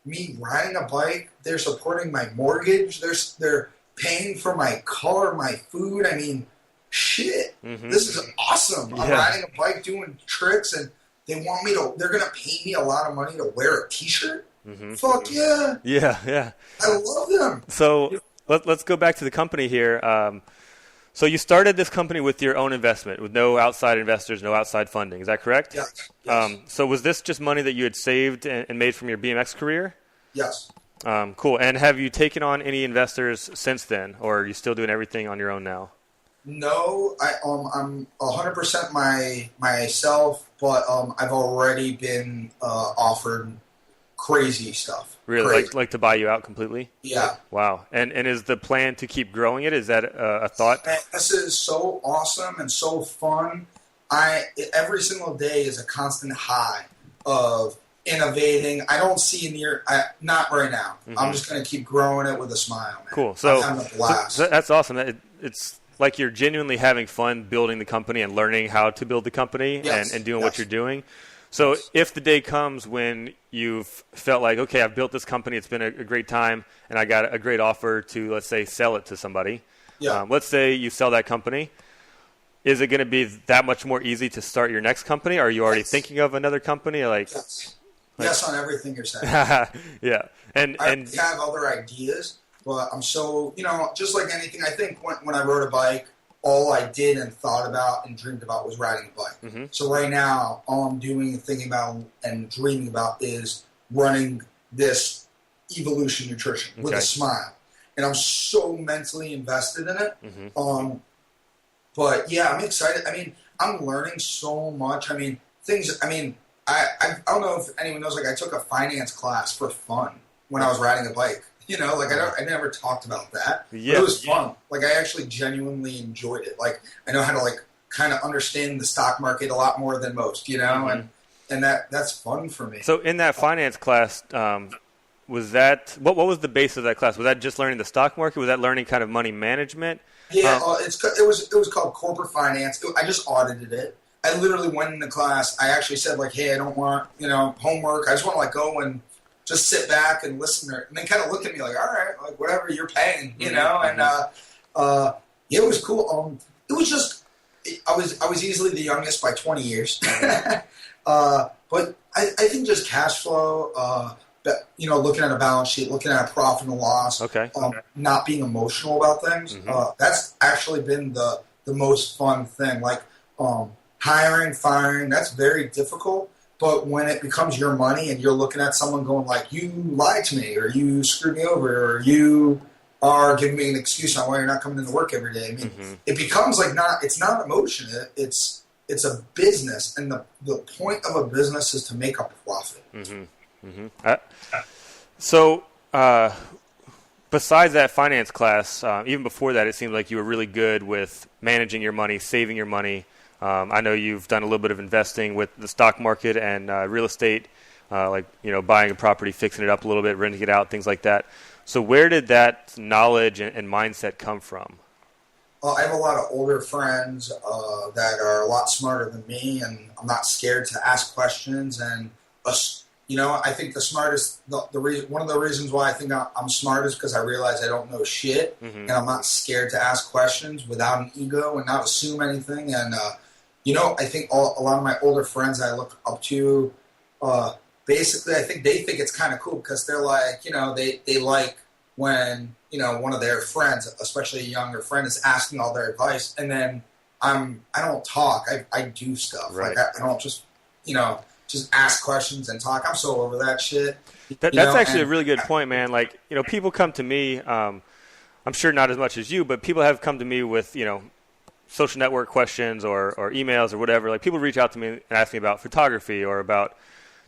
Speaker 2: me riding a bike. They're supporting my mortgage. They're paying for my car, my food. I mean, shit, this is awesome. I'm riding a bike, doing tricks, and they're going to pay me a lot of money to wear a t-shirt. Fuck yeah.
Speaker 1: Yeah.
Speaker 2: I love them.
Speaker 1: So let's go back to the company here. So you started this company with your own investment, with no outside investors, no outside funding. Is that correct?
Speaker 2: Yes.
Speaker 1: So was this just money that you had saved and made from your BMX career?
Speaker 2: Yes.
Speaker 1: Cool. And have you taken on any investors since then, or are you still doing everything on your own now?
Speaker 2: No, I'm 100% myself, but I've already been offered crazy stuff.
Speaker 1: Really, like to buy you out completely?
Speaker 2: Yeah.
Speaker 1: Wow. And is the plan to keep growing it? Is that a thought?
Speaker 2: Man, this is so awesome and so fun. Every single day is a constant high of innovating. I don't see not right now. I'm just going to keep growing it with a smile, man.
Speaker 1: Cool. So,
Speaker 2: I'm having a blast.
Speaker 1: So that's awesome. It's like you're genuinely having fun building the company and learning how to build the company and doing what you're doing. So if the day comes when you've felt like, okay, I've built this company, it's been a great time, and I got a great offer to, let's say, sell it to somebody. Let's say you sell that company. Is it going to be that much more easy to start your next company? Are you already thinking of another company?
Speaker 2: Yes on everything you're saying.
Speaker 1: Yeah. And
Speaker 2: I have other ideas, but I'm so, just like anything, I think when I rode a bike, all I did and thought about and dreamed about was riding a bike. So right now, all I'm doing and thinking about and dreaming about is running this Evolution Nutrition with a smile. And I'm so mentally invested in it. But yeah, I'm excited. I mean, I'm learning so much. I mean, I don't know if anyone knows, like I took a finance class for fun when I was riding a bike. I never talked about that. But it was fun. Like, I actually genuinely enjoyed it. Like, I know how to, kind of understand the stock market a lot more than most, and that's fun for me.
Speaker 1: So in that finance class, was that, what was the base of that class? Was that just learning the stock market? Was that learning kind of money management?
Speaker 2: Yeah, it was called corporate finance. I just audited it. I literally went into class. I actually said, hey, I don't want, homework. I just want to, go and just sit back and listen. And they kind of look at me like, all right, whatever, you're paying, And it was cool. It was just, I was easily the youngest by 20 years. But I think just cash flow, looking at a balance sheet, looking at a profit and loss, not being emotional about things, that's actually been the most fun thing. Hiring, firing, that's very difficult. But when it becomes your money and you're looking at someone going you lied to me, or you screwed me over, or you are giving me an excuse on why you're not coming into work every day. I mean, it becomes it's not emotion. It's a business. And the point of a business is to make a profit.
Speaker 1: So besides that finance class, even before that, it seemed like you were really good with managing your money, saving your money. I know you've done a little bit of investing with the stock market and real estate, buying a property, fixing it up a little bit, renting it out, things like that. So where did that knowledge and mindset come from?
Speaker 2: Well, I have a lot of older friends that are a lot smarter than me, and I'm not scared to ask questions. And I think the smartest, one of the reasons why I think I'm smart is because I realize I don't know shit, and I'm not scared to ask questions without an ego and not assume anything. And I think a lot of my older friends I look up to, basically, I think they think it's kind of cool because they're they like when, one of their friends, especially a younger friend, is asking all their advice, and then I don't talk, I do stuff.
Speaker 1: Right.
Speaker 2: I don't just, just ask questions and talk. I'm so over that shit.
Speaker 1: That's actually a really good point, man. Like, people come to me, I'm sure not as much as you, but people have come to me with, social network questions or emails or whatever. Like, people reach out to me and ask me about photography or about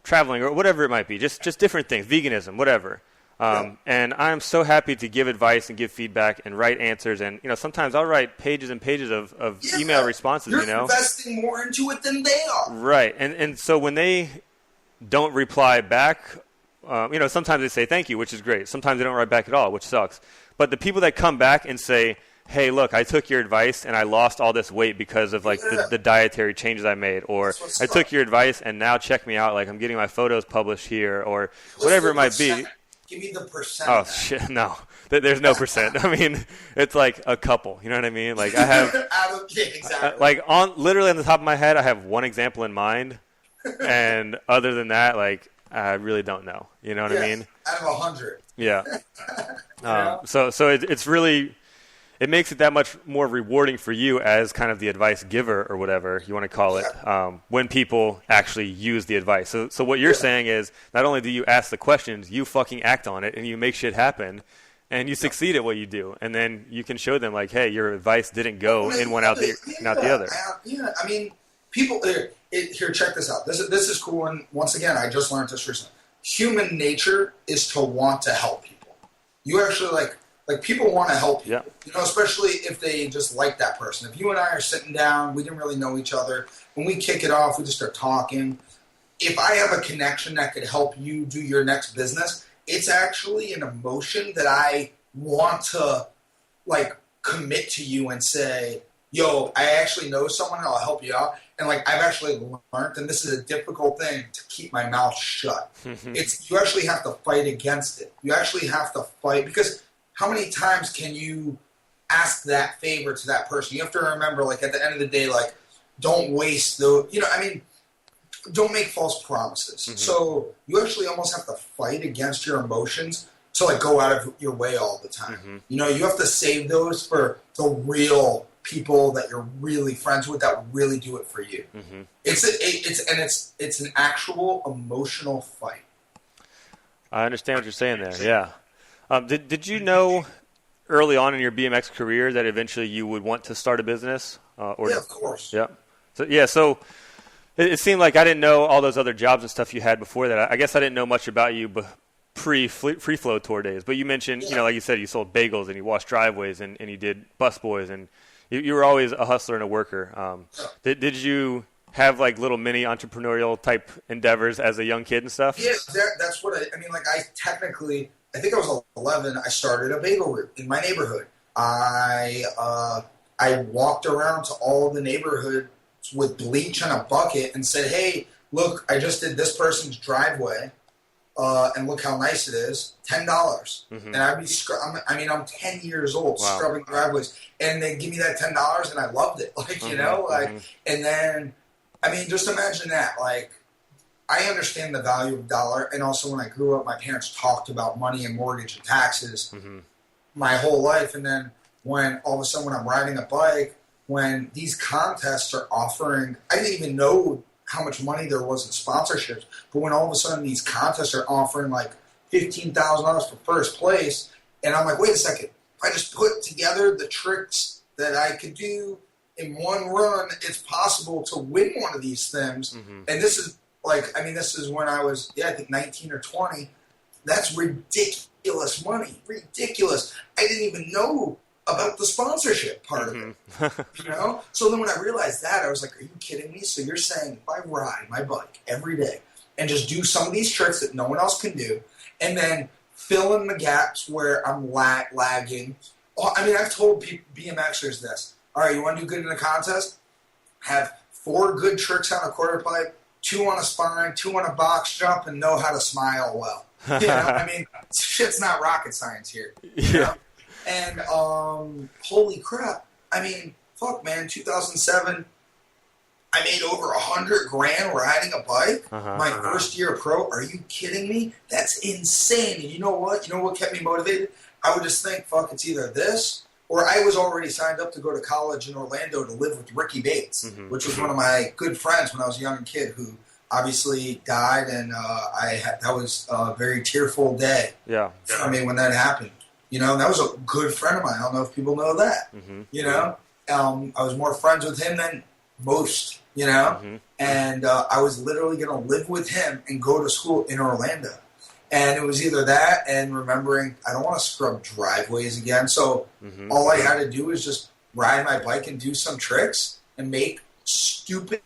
Speaker 1: traveling or whatever it might be, just different things, veganism, whatever. And I'm so happy to give advice and give feedback and write answers. And, sometimes I'll write pages and pages of email responses,
Speaker 2: You're investing more into it than they are.
Speaker 1: Right. And so when they don't reply back, sometimes they say thank you, which is great. Sometimes they don't write back at all, which sucks. But the people that come back and say, hey, look, I took your advice and I lost all this weight because of the dietary changes I made, or I took your advice and now check me out, like I'm getting my photos published here, or whatever it might be.
Speaker 2: Give me the percent.
Speaker 1: Oh shit, no. There's no percent. I mean, it's like a couple. You know what I mean? Like I have,
Speaker 2: exactly.
Speaker 1: Literally on the top of my head, I have one example in mind, and other than that, like I really don't know. You know what I mean?
Speaker 2: Out of 100.
Speaker 1: Yeah. So it's really. It makes it that much more rewarding for you as kind of the advice giver or whatever you want to call it, when people actually use the advice. So what you're saying is not only do you ask the questions, you fucking act on it and you make shit happen and you succeed at what you do. And then you can show them like, hey, your advice didn't go in one out not the other.
Speaker 2: Yeah, I mean, people here, check this out. This is cool. And once again, I just learned this recently. Human nature is to want to help people. You actually like people want to help you, especially if they just like that person. If you and I are sitting down, we didn't really know each other. When we kick it off, we just start talking. If I have a connection that could help you do your next business, it's actually an emotion that I want to commit to you and say, yo, I actually know someone and I'll help you out. And I've actually learned, and this is a difficult thing, to keep my mouth shut. You actually have to fight against it. You actually have to fight because how many times can you ask that favor to that person? You have to remember, at the end of the day, don't waste those, don't make false promises. So you actually almost have to fight against your emotions to, go out of your way all the time. You have to save those for the real people that you're really friends with that really do it for you. It's an actual emotional fight.
Speaker 1: I understand what you're saying there, yeah. Did you know early on in your BMX career that eventually you would want to start a business?
Speaker 2: Yeah, of course.
Speaker 1: Yeah. So it seemed like I didn't know all those other jobs and stuff you had before that. I guess I didn't know much about you pre-free flow tour days. But you mentioned, like you said, you sold bagels and you washed driveways and you did busboys and you were always a hustler and a worker. Did you have little mini entrepreneurial type endeavors as a young kid and stuff?
Speaker 2: Yeah, that's what I mean. I think I was 11. I started a bagel route in my neighborhood. I walked around to all the neighborhoods with bleach and a bucket and said, "Hey, look, I just did this person's driveway, and look how nice it is. $10." And I'd be I'm 10 years old scrubbing driveways, and they give me that $10, and I loved it. And then just imagine that, I understand the value of a dollar, and also when I grew up, my parents talked about money and mortgage and taxes my whole life. And then when all of a sudden when I'm riding a bike, when these contests are offering, I didn't even know how much money there was in sponsorships, but when all of a sudden these contests are offering $15,000 for first place, and I'm like, wait a second, if I just put together the tricks that I could do in one run, it's possible to win one of these things. And this is this is when I was, I think 19 or 20. That's ridiculous money. Ridiculous. I didn't even know about the sponsorship part of it. So then when I realized that, I was like, are you kidding me? So you're saying if I ride my bike every day and just do some of these tricks that no one else can do, and then fill in the gaps where I'm lagging. I've told BMXers this. All right, you want to do good in a contest? Have 4 good tricks on a quarter pipe, 2 on a spine, 2 on a box jump, and know how to smile well. Shit's not rocket science here. And holy crap! Fuck, man. 2007, I made over $100,000 riding a bike. My first year pro. Are you kidding me? That's insane. And you know what? You know what kept me motivated? I would just think, fuck, it's either this. Or I was already signed up to go to college in Orlando to live with Ricky Bates, which was one of my good friends when I was a young kid who obviously died, and that was a very tearful day.
Speaker 1: Yeah.
Speaker 2: For me when that happened. You know, and that was a good friend of mine. I don't know if people know that.
Speaker 1: Mm-hmm.
Speaker 2: You know, I was more friends with him than most. You know, and I was literally going to live with him and go to school in Orlando. And it was either that and remembering I don't want to scrub driveways again. So all I had to do was just ride my bike and do some tricks and make stupid,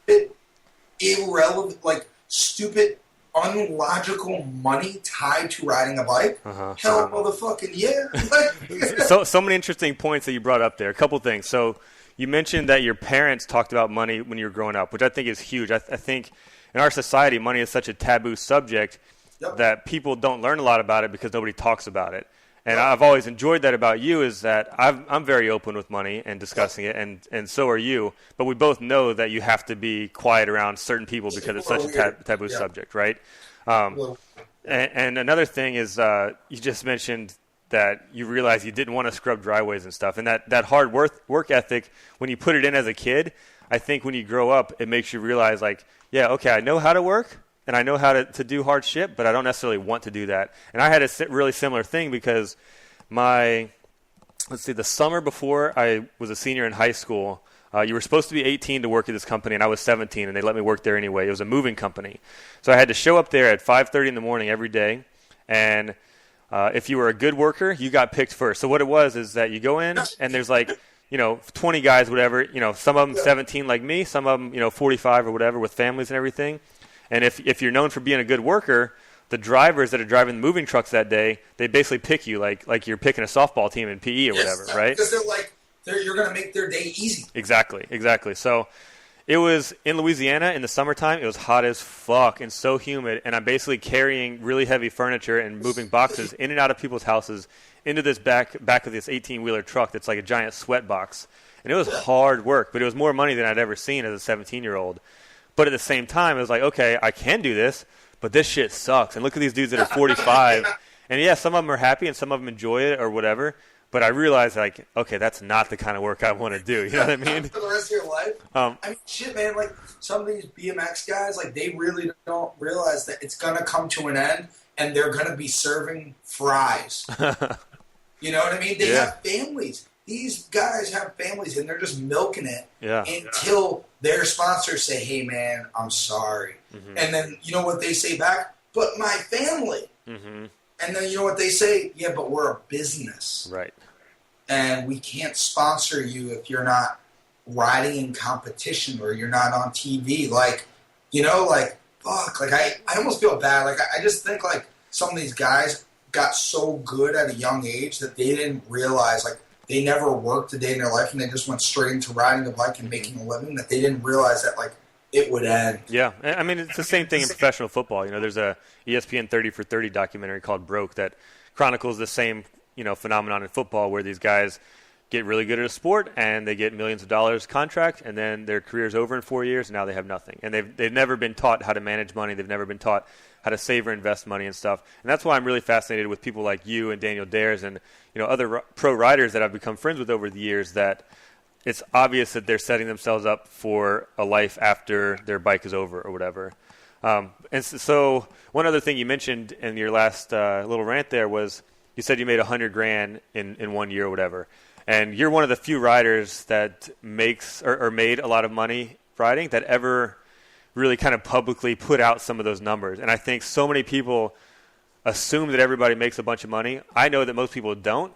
Speaker 2: irrelevant, like stupid, unlogical money tied to riding a bike. Hell, motherfucking yeah.
Speaker 1: So many interesting points that you brought up there. A couple things. So you mentioned that your parents talked about money when you were growing up, which I think is huge. I think in our society, money is such a taboo subject that people don't learn a lot about it because nobody talks about it. And I've always enjoyed that about you is that I'm very open with money and discussing it, and so are you. But we both know that you have to be quiet around certain people because it's such a taboo subject, right? And another thing is you just mentioned that you realized you didn't want to scrub driveways and stuff. And that hard work ethic, when you put it in as a kid, I think when you grow up, it makes you realize, like, yeah, okay, I know how to work, and I know how to do hard shit, but I don't necessarily want to do that. And I had a really similar thing because the summer before I was a senior in high school, you were supposed to be 18 to work at this company, and I was 17, and they let me work there anyway. It was a moving company. So I had to show up there at 5:30 in the morning every day, and if you were a good worker, you got picked first. So what it was is that you go in, and there's 20 guys, whatever, some of them 17 like me, some of them, 45 or whatever with families and everything. And if you're known for being a good worker, the drivers that are driving the moving trucks that day, they basically pick you like you're picking a softball team in PE or whatever, right?
Speaker 2: Because you're going to make their day easy.
Speaker 1: Exactly. So it was in Louisiana in the summertime. It was hot as fuck and so humid, and I'm basically carrying really heavy furniture and moving boxes in and out of people's houses into this back of this 18-wheeler truck that's like a giant sweat box. And it was hard work, but it was more money than I'd ever seen as a 17-year-old. But at the same time, it was like, okay, I can do this, but this shit sucks. And look at these dudes that are 45. And yeah, some of them are happy and some of them enjoy it or whatever. But I realized, like, okay, that's not the kind of work I want to do. You know what I mean?
Speaker 2: For the rest of your life? I mean, shit, man. Like, some of these BMX guys, like, they really don't realize that it's going to come to an end and they're going to be serving fries. You know what I mean? They have families. These guys have families, and they're just milking it until their sponsors say, hey, man, I'm sorry. And then, you know what they say back? But my family. And then you know what they say? Yeah, but we're a business.
Speaker 1: Right.
Speaker 2: And we can't sponsor you if you're not riding in competition or you're not on TV. Like, fuck. Like, I almost feel bad. Like, I just think, like, some of these guys got so good at a young age that they didn't realize, like, they never worked a day in their life and they just went straight into riding a bike and making a living, that they didn't realize that, like, it would end.
Speaker 1: Yeah. I mean, it's the same thing in professional football. There's a ESPN 30 for 30 documentary called Broke that chronicles the same, phenomenon in football where these guys get really good at a sport and they get millions of dollars contract and then their career's over in 4 years and now they have nothing. And they've never been taught how to manage money. They've never been taught how to save or invest money and stuff. And that's why I'm really fascinated with people like you and Daniel Dares and, other pro riders that I've become friends with over the years, that it's obvious that they're setting themselves up for a life after their bike is over or whatever. And so one other thing you mentioned in your last little rant there was you said you made $100,000 in 1 year or whatever. And you're one of the few riders that makes or made a lot of money riding that ever really kind of publicly put out some of those numbers. And I think so many people assume that everybody makes a bunch of money. I know that most people don't.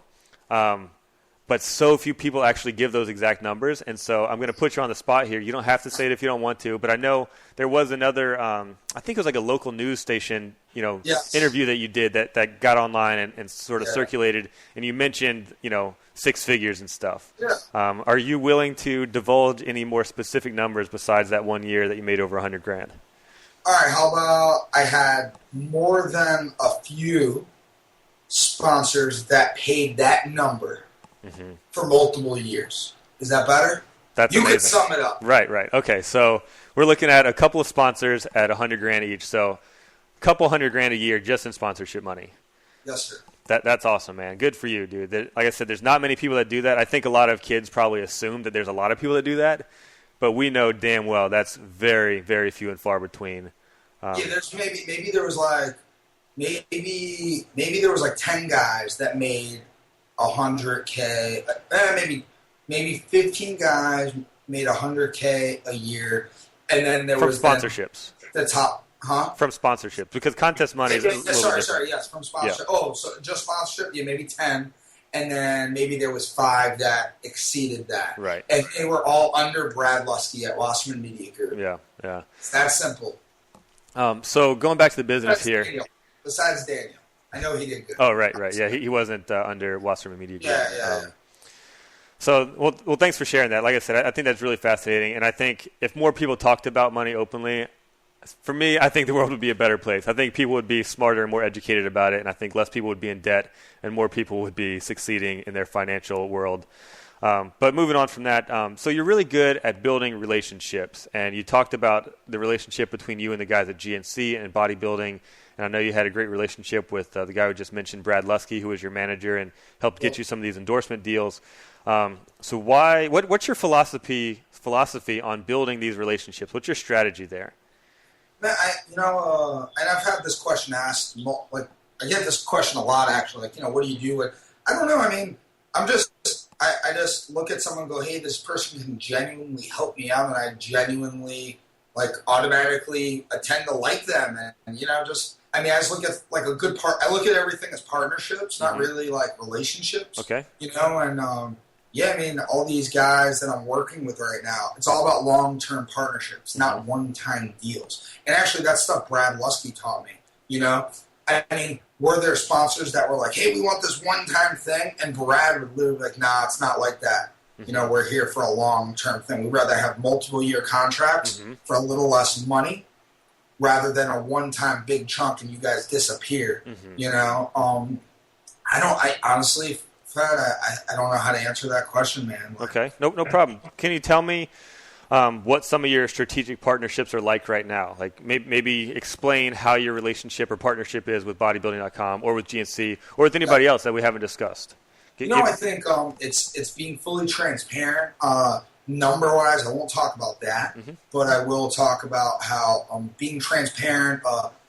Speaker 1: But so few people actually give those exact numbers. And so I'm going to put you on the spot here. You don't have to say it if you don't want to. But I know there was another, I think it was like a local news station, interview that you did that got online and sort of circulated. And you mentioned, six figures and stuff.
Speaker 2: Yeah.
Speaker 1: Are you willing to divulge any more specific numbers besides that 1 year that you made over $100,000?
Speaker 2: All right, how about I had more than a few sponsors that paid that number for multiple years. Is that better?
Speaker 1: That's
Speaker 2: amazing.
Speaker 1: You
Speaker 2: could sum it up.
Speaker 1: Right. Okay, so we're looking at a couple of sponsors at $100,000 each. So a couple $100,000 a year just in sponsorship money.
Speaker 2: Yes, sir.
Speaker 1: That's awesome, man. Good for you, dude. Like I said, there's not many people that do that. I think a lot of kids probably assume that there's a lot of people that do that, but we know damn well that's very, very few and far between.
Speaker 2: There's maybe there was like maybe there was like 10 guys that made 100K. Maybe 15 guys made 100K a year, and then there was
Speaker 1: sponsorships.
Speaker 2: The top,
Speaker 1: From sponsorships, because contest money is
Speaker 2: yes, from sponsorship. Yeah. Oh, so just sponsorship? Yeah, maybe 10. And then maybe there was 5 that exceeded that.
Speaker 1: Right.
Speaker 2: And they were all under Brad Lusky at Wasserman Media Group.
Speaker 1: Yeah.
Speaker 2: It's that simple.
Speaker 1: So going back to the business
Speaker 2: Besides Daniel. I know he did good.
Speaker 1: Oh, right. Yeah, he wasn't under Wasserman Media Group.
Speaker 2: Yeah.
Speaker 1: So, well, thanks for sharing that. Like I said, I think that's really fascinating. And I think if more people talked about money openly, for me, I think the world would be a better place. I think people would be smarter and more educated about it, and I think less people would be in debt and more people would be succeeding in their financial world. But moving on from that, so you're really good at building relationships, and you talked about the relationship between you and the guys at GNC and bodybuilding, and I know you had a great relationship with the guy who just mentioned, Brad Lusky, who was your manager and helped get you some of these endorsement deals. So what's your philosophy on building these relationships? What's your strategy there?
Speaker 2: Man, and I've had this question asked, like, I get this question a lot, actually, like, what do you do? I don't know. I mean, I just look at someone and go, hey, this person can genuinely help me out, and I genuinely, like, automatically tend to like them. And I just look at, like, a good part. I look at everything as partnerships, not really, like, relationships. Okay. And, all these guys that I'm working with right now, it's all about long-term partnerships, not one-time deals. And actually, that's stuff Brad Lusky taught me, were there sponsors that were like, hey, we want this one-time thing? And Brad would literally be like, nah, it's not like that. We're here for a long-term thing. We'd rather have multiple-year contracts for a little less money rather than a one-time big chunk and you guys disappear, I honestly... I don't know how to answer that question, man.
Speaker 1: Okay, no problem. Can you tell me what some of your strategic partnerships are like right now? Like maybe explain how your relationship or partnership is with bodybuilding.com or with GNC or with anybody else that we haven't discussed.
Speaker 2: I think it's being fully transparent. Number-wise, I won't talk about that, but I will talk about how being transparent,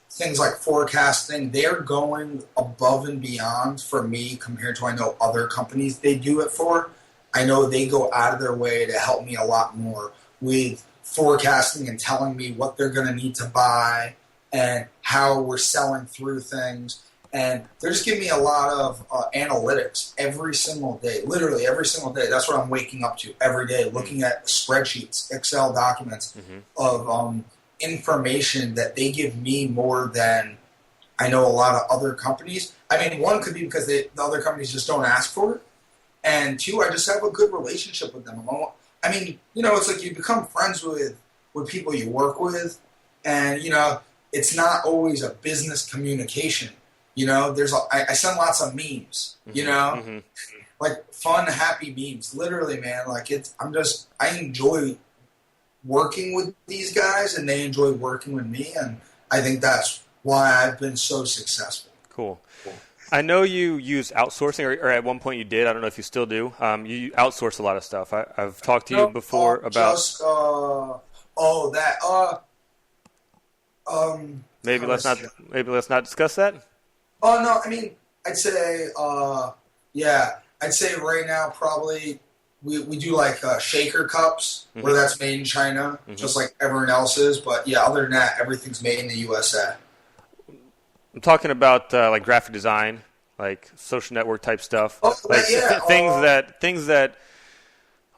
Speaker 2: things like forecasting, they're going above and beyond for me compared to I know other companies they do it for. I know they go out of their way to help me a lot more with forecasting and telling me what they're going to need to buy and how we're selling through things. And they're just giving me a lot of analytics every single day, literally every single day. That's what I'm waking up to every day, looking at spreadsheets, Excel documents of information that they give me more than I know a lot of other companies. One could be because the other companies just don't ask for it. And two, I just have a good relationship with them. It's like you become friends with people you work with. And, it's not always a business communication. I send lots of memes, like fun, happy memes. Literally, man, like I enjoy working with these guys and they enjoy working with me, and I think that's why I've been so successful.
Speaker 1: Cool. I know you use outsourcing, or at one point you did. I don't know if you still do. You outsource a lot of stuff. I've talked to you before about. Maybe let's not discuss that.
Speaker 2: Oh no, I'd say I'd say right now probably we do like shaker cups where that's made in China, just like everyone else is. But yeah, other than that, everything's made in the USA.
Speaker 1: I'm talking about like graphic design, like social network type stuff, things that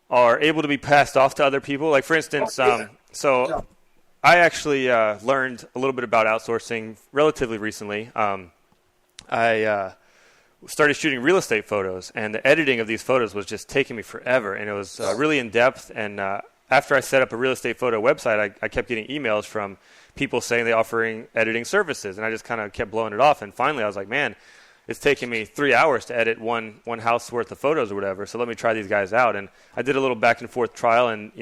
Speaker 1: are able to be passed off to other people. Like for instance, I actually learned a little bit about outsourcing relatively recently. I started shooting real estate photos, and the editing of these photos was just taking me forever, and it was really in depth. And after I set up a real estate photo website, I kept getting emails from people saying they're offering editing services, and I just kind of kept blowing it off. And finally, I was like, man, it's taking me 3 hours to edit one house worth of photos or whatever. So let me try these guys out. And I did a little back and forth trial, and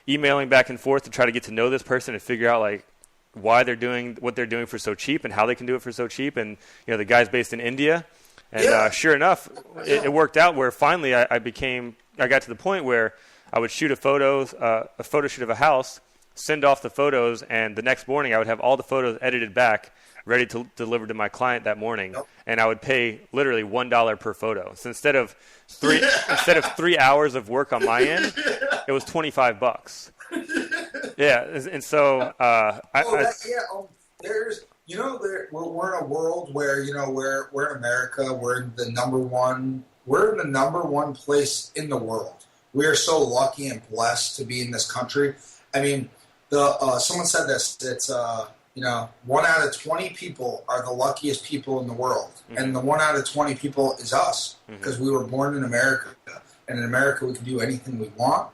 Speaker 1: emailing back and forth to try to get to know this person and figure out like why they're doing what they're doing for so cheap and how they can do it for so cheap. And the guy's based in India. And sure enough, it worked out where finally I got to the point where I would shoot a photo shoot of a house, send off the photos, and the next morning I would have all the photos edited back, ready to deliver to my client that morning, and I would pay literally $1 per photo. So instead of 3 hours of work on my end, it was $25. Yeah, and so
Speaker 2: there's we're in a world where we're in America. We're in the number one place in the world. We are so lucky and blessed to be in this country. I mean, someone said this. It's 1 out of 20 people are the luckiest people in the world, and the 1 out of 20 people is us, because we were born in America, and in America we can do anything we want.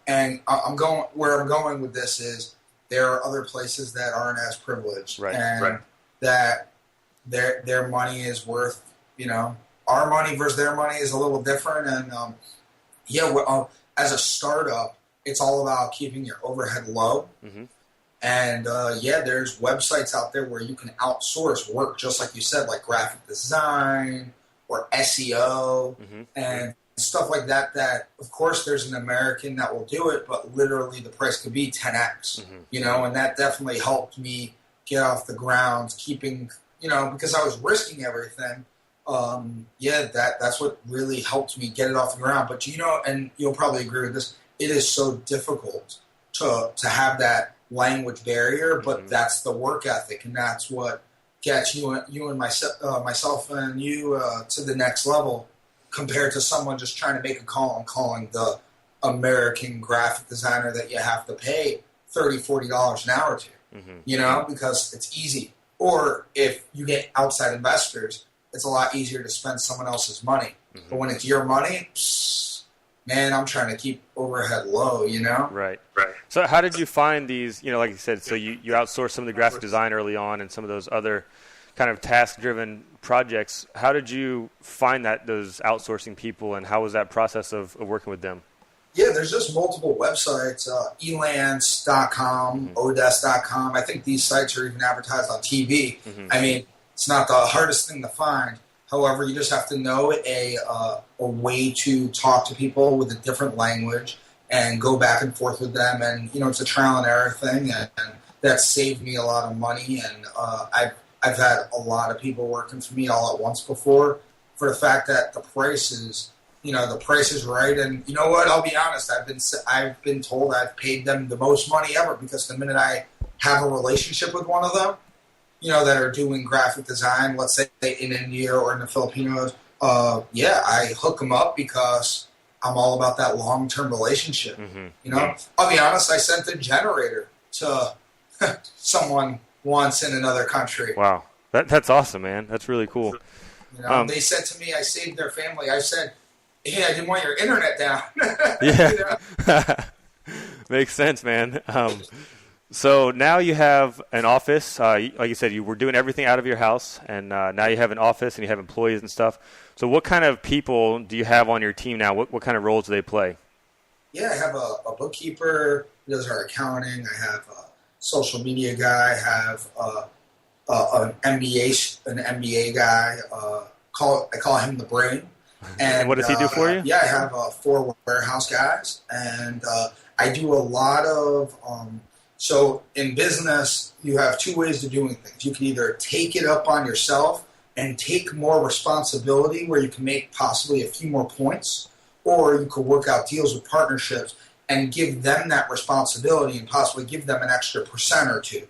Speaker 2: And where I'm going with this is there are other places that aren't as privileged, that their money is worth, our money versus their money is a little different. And as a startup, it's all about keeping your overhead low. And there's websites out there where you can outsource work, just like you said, like graphic design or SEO and stuff like that. That, of course, there's an American that will do it, but literally the price could be 10x, and that definitely helped me get off the ground, keeping, because I was risking everything. That's what really helped me get it off the ground. But, and you'll probably agree with this, it is so difficult to have that language barrier, but that's the work ethic, and that's what gets you and myself and you to the next level, compared to someone just trying to make a call and calling the American graphic designer that you have to pay $30-$40 an hour to, because it's easy. Or if you get outside investors, it's a lot easier to spend someone else's money. But when it's your money, man, I'm trying to keep overhead low,
Speaker 1: Right. So how did you find these, like you said, so you outsourced some of the graphic design early on and some of those other kind of task-driven projects. How did you find those outsourcing people, and how was that process of working with them?
Speaker 2: Yeah, there's just multiple websites, elance.com, odes.com. I think these sites are even advertised on TV. I mean, it's not the hardest thing to find. However, you just have to know a way to talk to people with a different language and go back and forth with them. And, it's a trial and error thing, and that saved me a lot of money. And I've had a lot of people working for me all at once before, for the fact that the price is right. And you know what? I'll be honest. I've been told I've paid them the most money ever, because the minute I have a relationship with one of them, that are doing graphic design, let's say in India or in the Filipinos, I hook them up, because I'm all about that long-term relationship. I'll be honest. I sent a generator to someone once in another country.
Speaker 1: Wow. That's awesome, man. That's really cool.
Speaker 2: They said to me, I saved their family. I said, hey, I didn't want your internet down.
Speaker 1: Yeah. Makes sense, man. So now you have an office. Like you said, you were doing everything out of your house, and now you have an office and you have employees and stuff. So what kind of people do you have on your team now? What kind of roles do they play?
Speaker 2: Yeah, I have a bookkeeper who does our accounting. I have a social media guy. I have an MBA guy. I call him the brain. And
Speaker 1: what does he do for you?
Speaker 2: Yeah, I have 4 warehouse guys, and I do a lot of. So in business, you have 2 ways of doing things. You can either take it up on yourself and take more responsibility, where you can make possibly a few more points, or you could work out deals with partnerships and give them that responsibility and possibly give them an extra % or 2.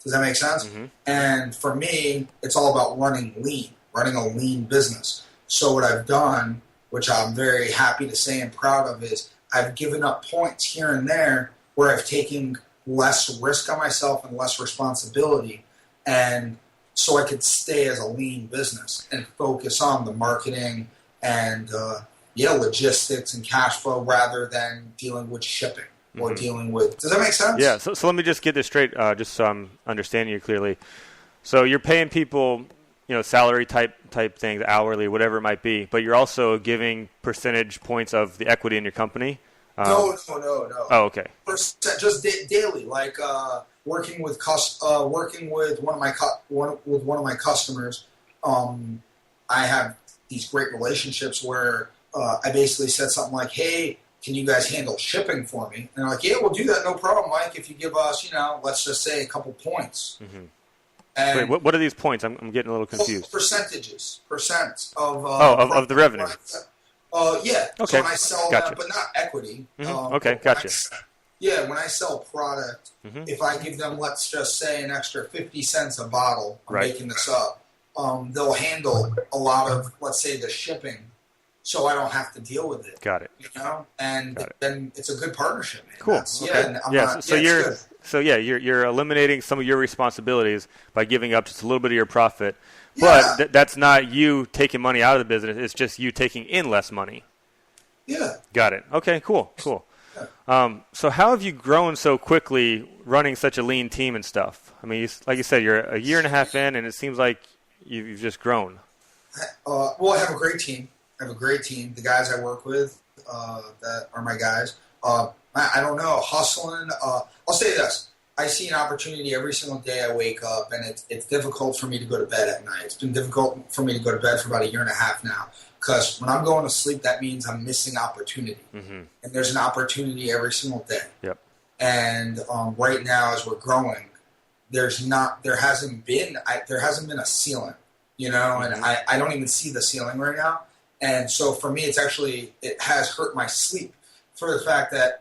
Speaker 2: Does that make sense? And for me, it's all about running a lean business. So what I've done, which I'm very happy to say and proud of, is I've given up points here and there where I've taken less risk on myself and less responsibility, and so I could stay as a lean business and focus on the marketing and logistics and cash flow, rather than dealing with shipping or dealing with. Does that make sense?
Speaker 1: Yeah. So let me just get this straight, just so I'm understanding you clearly. So you're paying people, salary type things, hourly, whatever it might be, but you're also giving percentage points of the equity in your company.
Speaker 2: No.
Speaker 1: Oh, okay.
Speaker 2: Just daily, like working with one of my customers. I have these great relationships where I basically said something like, "Hey, can you guys handle shipping for me? And they're like, yeah, we'll do that, no problem, Mike, if you give us, let's just say a couple points.
Speaker 1: Mm-hmm.
Speaker 2: And
Speaker 1: wait, what are these points? I'm getting a little confused.
Speaker 2: Percent of
Speaker 1: of the revenue.
Speaker 2: Yeah.
Speaker 1: Okay.
Speaker 2: So when I sell
Speaker 1: Gotcha.
Speaker 2: them, but not equity.
Speaker 1: Mm-hmm. Okay, gotcha.
Speaker 2: When I sell product, if I give them, let's just say, an extra 50 cents a bottle, I'm making this up, they'll handle a lot of, let's say, the shipping, so I don't have to deal with it.
Speaker 1: Got it.
Speaker 2: And then it's a good partnership, man.
Speaker 1: Cool. You're eliminating some of your responsibilities by giving up just a little bit of your profit. But that's not you taking money out of the business. It's just you taking in less money.
Speaker 2: Yeah.
Speaker 1: Got it. Okay, cool. So how have you grown so quickly running such a lean team and stuff? I mean, like you said, you're a year and a half in, and it seems like you've just grown.
Speaker 2: I have a great team. The guys I work with that are my guys. I don't know, hustling. I'll say this. I see an opportunity every single day I wake up, and it's difficult for me to go to bed at night. It's been difficult for me to go to bed for about a year and a half now, because when I'm going to sleep, that means I'm missing opportunity. Mm-hmm. And there's an opportunity every single day. Yep. And right now, as we're growing, there hasn't been a ceiling, and I don't even see the ceiling right now. And so for me, it has hurt my sleep for the fact that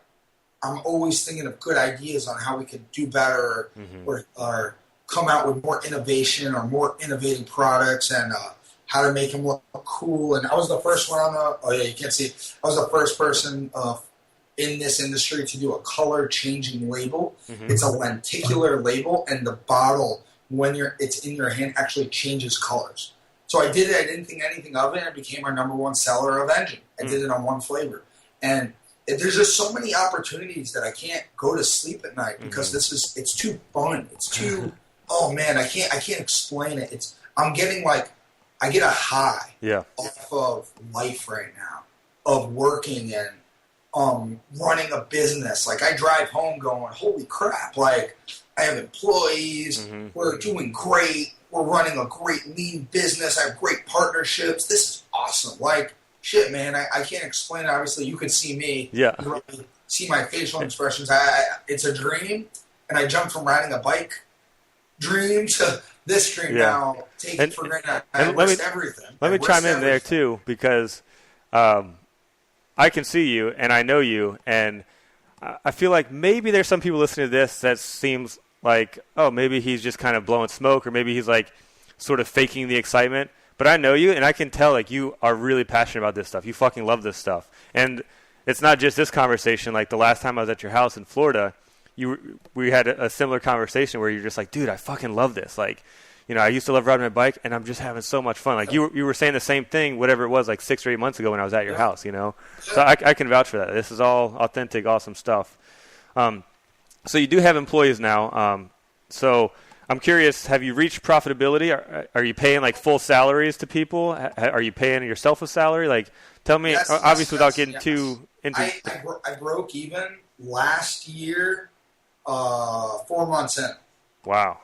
Speaker 2: I'm always thinking of good ideas on how we could do better, or come out with more innovation or more innovative products, and how to make them look cool. And I was the first one you can't see. I was the first person in this industry to do a color changing label. Mm-hmm. It's a lenticular label, and the bottle, when it's in your hand, actually changes colors. So I did it. I didn't think anything of it. And it became our number one seller of Engine. I did it on one flavor. And there's just so many opportunities that I can't go to sleep at night because it's too fun. It's too, oh man, I can't explain it. I get a high off of life right now, of working and running a business. Like, I drive home going, holy crap, like, I have employees, we're doing great, we're running a great lean business, I have great partnerships, this is awesome. Like, shit, man, I can't explain it. Obviously, you could see me. Yeah. You really see my facial expressions. It's a dream, and I jumped from riding a bike dream to this dream now. Take it for granted. I risked everything.
Speaker 1: Let me chime in there, too, because I can see you, and I know you, and I feel like maybe there's some people listening to this that seems like, oh, maybe he's just kind of blowing smoke, or maybe he's like sort of faking the excitement. But I know you, and I can tell, like, you are really passionate about this stuff. You fucking love this stuff. And it's not just this conversation. Like, the last time I was at your house in Florida, we had a similar conversation where you're just like, dude, I fucking love this. Like, I used to love riding my bike, and I'm just having so much fun. Like, you were saying the same thing, whatever it was, like 6 or 8 months ago when I was at your house, So I can vouch for that. This is all authentic, awesome stuff. So you do have employees now. So I'm curious, have you reached profitability? Are you paying like full salaries to people? Are you paying yourself a salary? Like, tell me, obviously without getting too into
Speaker 2: I broke even last year, 4 months in.
Speaker 1: Wow,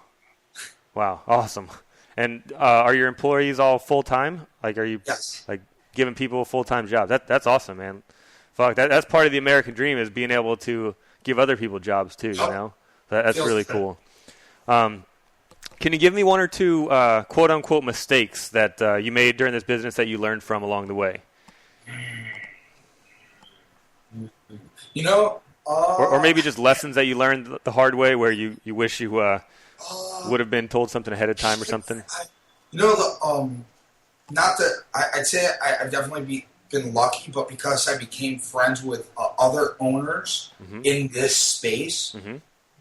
Speaker 1: awesome. And are your employees all full-time? Like, are you like giving people a full-time job? That's awesome, man. Fuck, that's part of the American dream, is being able to give other people jobs too, That's really cool. Can you give me one or two quote-unquote mistakes that you made during this business that you learned from along the way? Or maybe just lessons that you learned the hard way, where you wish you would have been told something ahead of time or something?
Speaker 2: Not that I'd say I've definitely been lucky, but because I became friends with other owners in this space,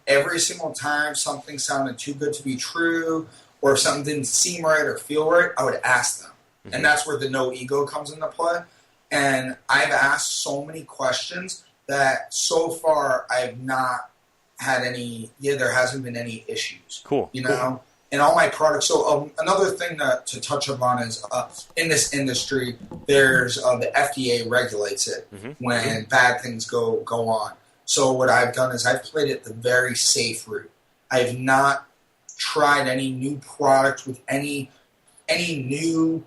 Speaker 2: every single time something sounded too good to be true, or if something didn't seem right or feel right, I would ask them. And that's where the no ego comes into play. And I've asked so many questions that so far I've not had there hasn't been any issues. Cool. And all my products. So another thing to touch upon is in this industry, there's the FDA regulates it when bad things go on. So what I've done is I've played it the very safe route. I've not tried any new product with any new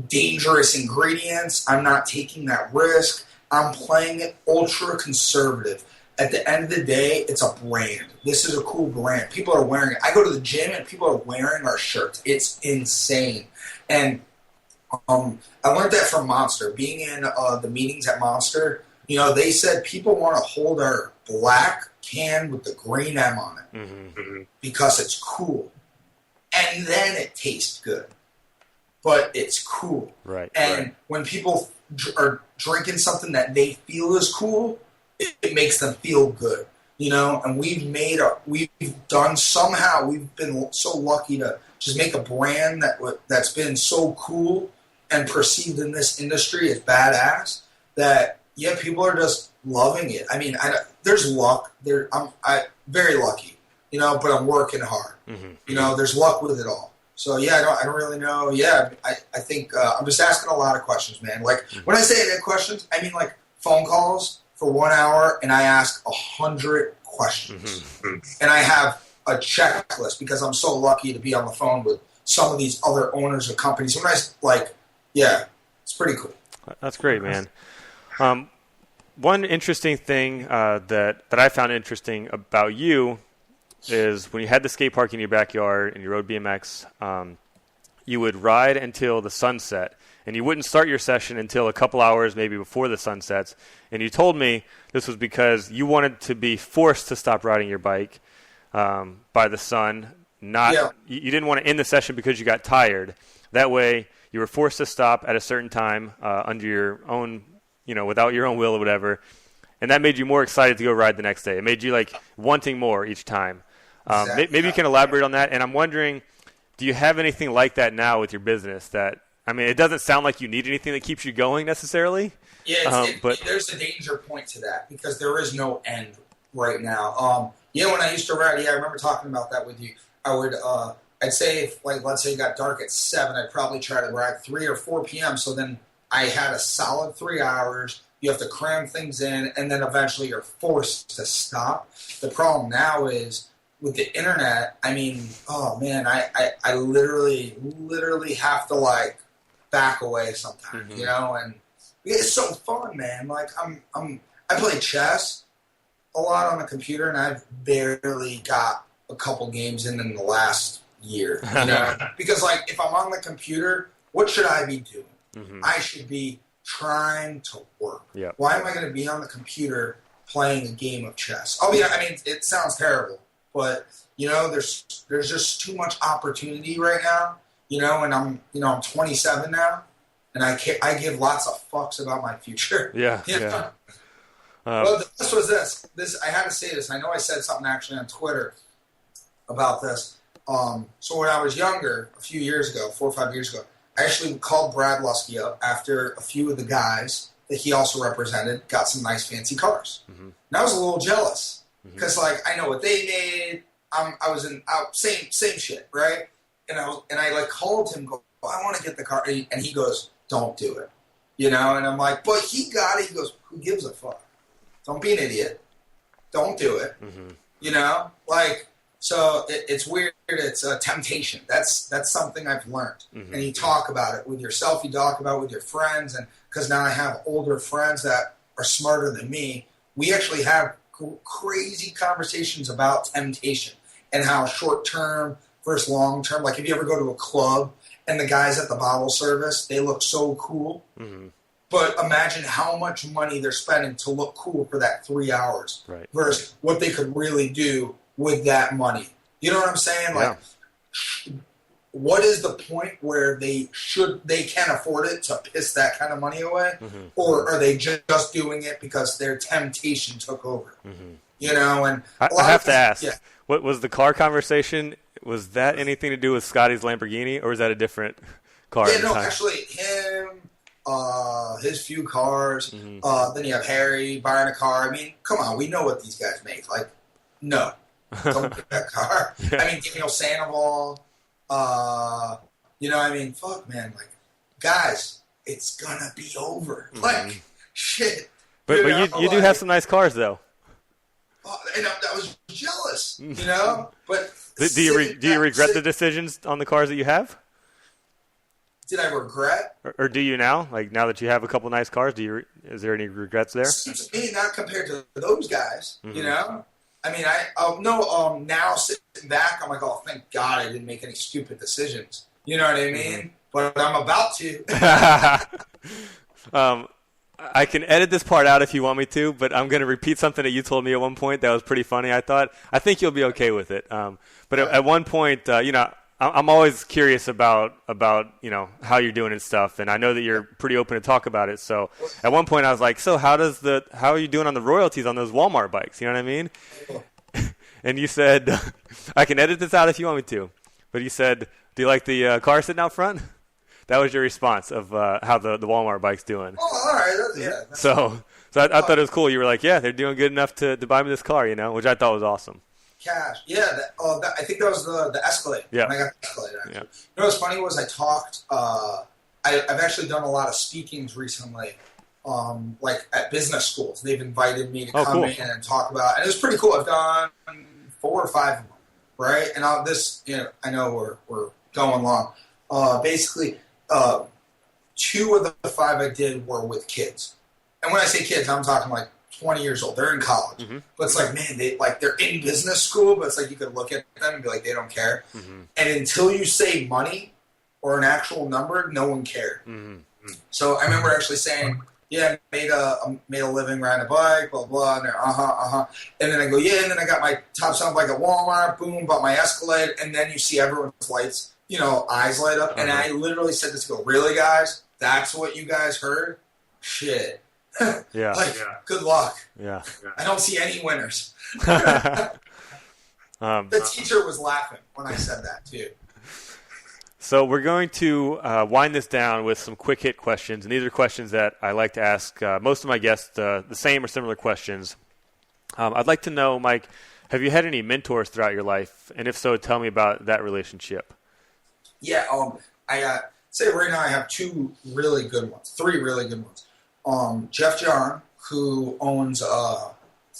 Speaker 2: dangerous ingredients. I'm not taking that risk. I'm playing it ultra conservative. At the end of the day, it's a brand. This is a cool brand. People are wearing it. I go to the gym and people are wearing our shirts. It's insane. And I learned that from Monster. Being in the meetings at Monster, they said people want to hold our black can with the green M on it because it's cool. And then it tastes good. But it's cool.
Speaker 1: Right.
Speaker 2: And when people are drinking something that they feel is cool, it makes them feel good, and we've been so lucky to just make a brand that's been so cool and perceived in this industry as badass that, people are just loving it. I mean, there's luck there. I'm very lucky, but I'm working hard, there's luck with it all. So I don't really know. I think I'm just asking a lot of questions, man. Like when I say I get questions, I mean like phone calls for 1 hour, and I ask 100 questions. And I have a checklist because I'm so lucky to be on the phone with some of these other owners of companies. It's pretty cool.
Speaker 1: That's great, man. One interesting thing that I found interesting about you is when you had the skate park in your backyard and you rode BMX, you would ride until the sunset. And you wouldn't start your session until a couple hours maybe before the sun sets. And you told me this was because you wanted to be forced to stop riding your bike by the sun. You didn't want to end the session because you got tired. That way you were forced to stop at a certain time under your own, without your own will or whatever. And that made you more excited to go ride the next day. It made you like wanting more each time.
Speaker 2: Exactly.
Speaker 1: Maybe you can elaborate on that. And I'm wondering, do you have anything like that now with your business it doesn't sound like you need anything that keeps you going necessarily.
Speaker 2: Yeah, but there's a danger point to that because there is no end right now. When I used to ride, I remember talking about that with you. I would, I'd say if, let's say it got dark at 7, I'd probably try to ride 3 or 4 p.m. So then I had a solid 3 hours. You have to cram things in, and then eventually you're forced to stop. The problem now is with the internet. I mean, oh man, I literally have to back away sometimes, and it's so fun, man. I play chess a lot on the computer, and I've barely got a couple games in the last year, because if I'm on the computer, what should I be doing? I should be trying to work.
Speaker 1: Yep.
Speaker 2: Why am I going to be on the computer playing a game of chess? Oh yeah, I mean, it sounds terrible, but there's just too much opportunity right now. And I'm 27 now, and I give lots of fucks about my future.
Speaker 1: Yeah.
Speaker 2: Well, this was this. I had to say this. I know I said something actually on Twitter about this. So when I was younger, a few years ago, 4 or 5 years ago, I actually called Brad Lusky up after a few of the guys that he also represented got some nice fancy cars. And I was a little jealous because I know what they made. I was same shit, right? And I called him, go, I want to get the car. And he goes, don't do it. And I'm like, but he got it. He goes, who gives a fuck? Don't be an idiot. Don't do it. So it's weird. It's a temptation. That's something I've learned. And you talk about it with yourself. You talk about it with your friends. And because now I have older friends that are smarter than me, we actually have crazy conversations about temptation and how short-term versus long-term. If you ever go to a club and the guys at the bottle service, they look so cool. But imagine how much money they're spending to look cool for that 3 hours versus what they could really do with that money. You know what I'm saying? What is the point where they can afford it to piss that kind of money away? Or are they just doing it because their temptation took over? And
Speaker 1: I have to ask, what was the car conversation? Was that anything to do with Scotty's Lamborghini, or is that a different car?
Speaker 2: Yeah, no, actually, him, his few cars, then you have Harry buying a car. I mean, come on, we know what these guys make. No, don't get that car. I mean, Daniel Sandoval, fuck, man. Guys, it's gonna be over. Shit.
Speaker 1: But you do have some nice cars, though.
Speaker 2: And I was jealous, But
Speaker 1: do you regret the decisions on the cars that you have?
Speaker 2: did I regret?
Speaker 1: Or do you now? Like now that you have a couple nice cars, is there any regrets there?
Speaker 2: To me, not compared to those guys, you know? I mean, now sitting back, I'm like, oh, thank God I didn't make any stupid decisions. You know what I mean? But I'm about to.
Speaker 1: I can edit this part out if you want me to, but I'm going to repeat something that you told me at one point that was pretty funny, I thought. I think you'll be okay with it. But at one point, I'm always curious about how you're doing and stuff, and I know that you're pretty open to talk about it. So at one point I was like, so how are you doing on the royalties on those Walmart bikes? You know what I mean? And you said, I can edit this out if you want me to, but you said, do you like the car sitting out front? That was your response of how the Walmart bike's doing.
Speaker 2: Oh, all right. Yeah.
Speaker 1: So I thought it was cool. You were like, yeah, they're doing good enough to buy me this car, which I thought was awesome.
Speaker 2: Cash. Yeah. I think that was the Escalade.
Speaker 1: Yeah.
Speaker 2: When I got the Escalade, actually.
Speaker 1: Yeah.
Speaker 2: You know what's funny was I talked, I've actually done a lot of speakings recently, like at business schools. They've invited me to come in and talk about, and it was pretty cool. I've done 4 or 5 of them, right? And I know we're going long. Basically, 2 of the 5 I did were with kids. And when I say kids, I'm talking like 20 years old. They're in college. Mm-hmm. But it's like, man, they're in business school, but it's like you could look at them and be like, they don't care. Mm-hmm. And until you say money or an actual number, no one cared. Mm-hmm. So I remember actually saying, yeah, I made a living riding a bike, blah, blah, and they're, And then I go, yeah, and then I got my top sound bike at Walmart, boom, bought my Escalade, and then you see everyone's lights, eyes light up. And I literally said this, really, guys? That's what you guys heard? Shit.
Speaker 1: Yeah.
Speaker 2: Good luck.
Speaker 1: Yeah.
Speaker 2: I don't see any winners. The teacher was laughing when I said that, too.
Speaker 1: So we're going to wind this down with some quick hit questions, and these are questions that I like to ask most of my guests the same or similar questions. I'd like to know, Mike, have you had any mentors throughout your life? And if so, tell me about that relationship.
Speaker 2: Yeah, I say right now I have 2 really good ones, 3 really good ones. Jeff John, who owns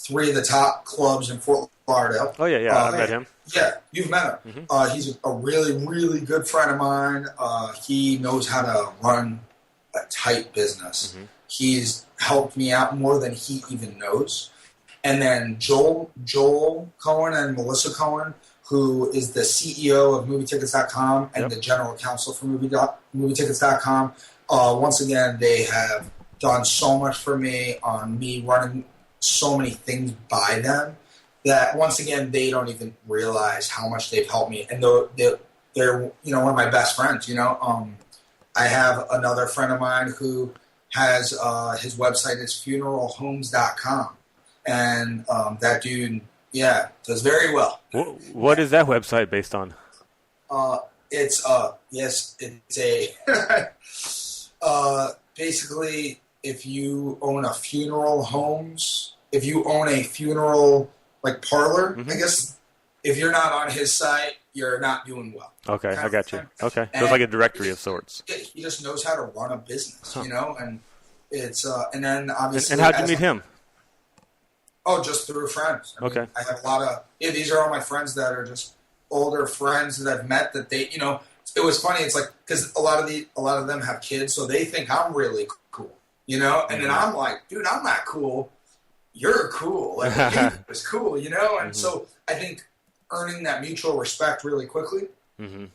Speaker 2: 3 of the top clubs in Fort Lauderdale.
Speaker 1: Oh, yeah, I've met him.
Speaker 2: Yeah, you've met him. Mm-hmm. He's a really, really good friend of mine. He knows how to run a tight business. Mm-hmm. He's helped me out more than he even knows. And then Joel Cohen and Melissa Cohen, who is the CEO of MovieTickets.com and the general counsel for MovieTickets.com. Once again, they have done so much for me on me running so many things by them that, once again, they don't even realize how much they've helped me. And they're one of my best friends, I have another friend of mine who has his website is funeralhomes.com. And that dude, does very well.
Speaker 1: What is that website based on?
Speaker 2: It's basically, if you own a funeral like parlor, I guess, if you're not on his site, you're not doing well.
Speaker 1: Okay, I got you. Okay, so it's like a directory of sorts.
Speaker 2: He just knows how to run a business, and it's and then obviously.
Speaker 1: And how'd you meet him?
Speaker 2: Oh, just through friends. I mean, I have a lot of these are all my friends that are just older friends that I've met that they, it was funny. It's like, because a lot of them have kids, so they think I'm really cool, and then I'm like, dude, I'm not cool. You're cool. Like, it's cool, and so I think earning that mutual respect really quickly. Mm-hmm.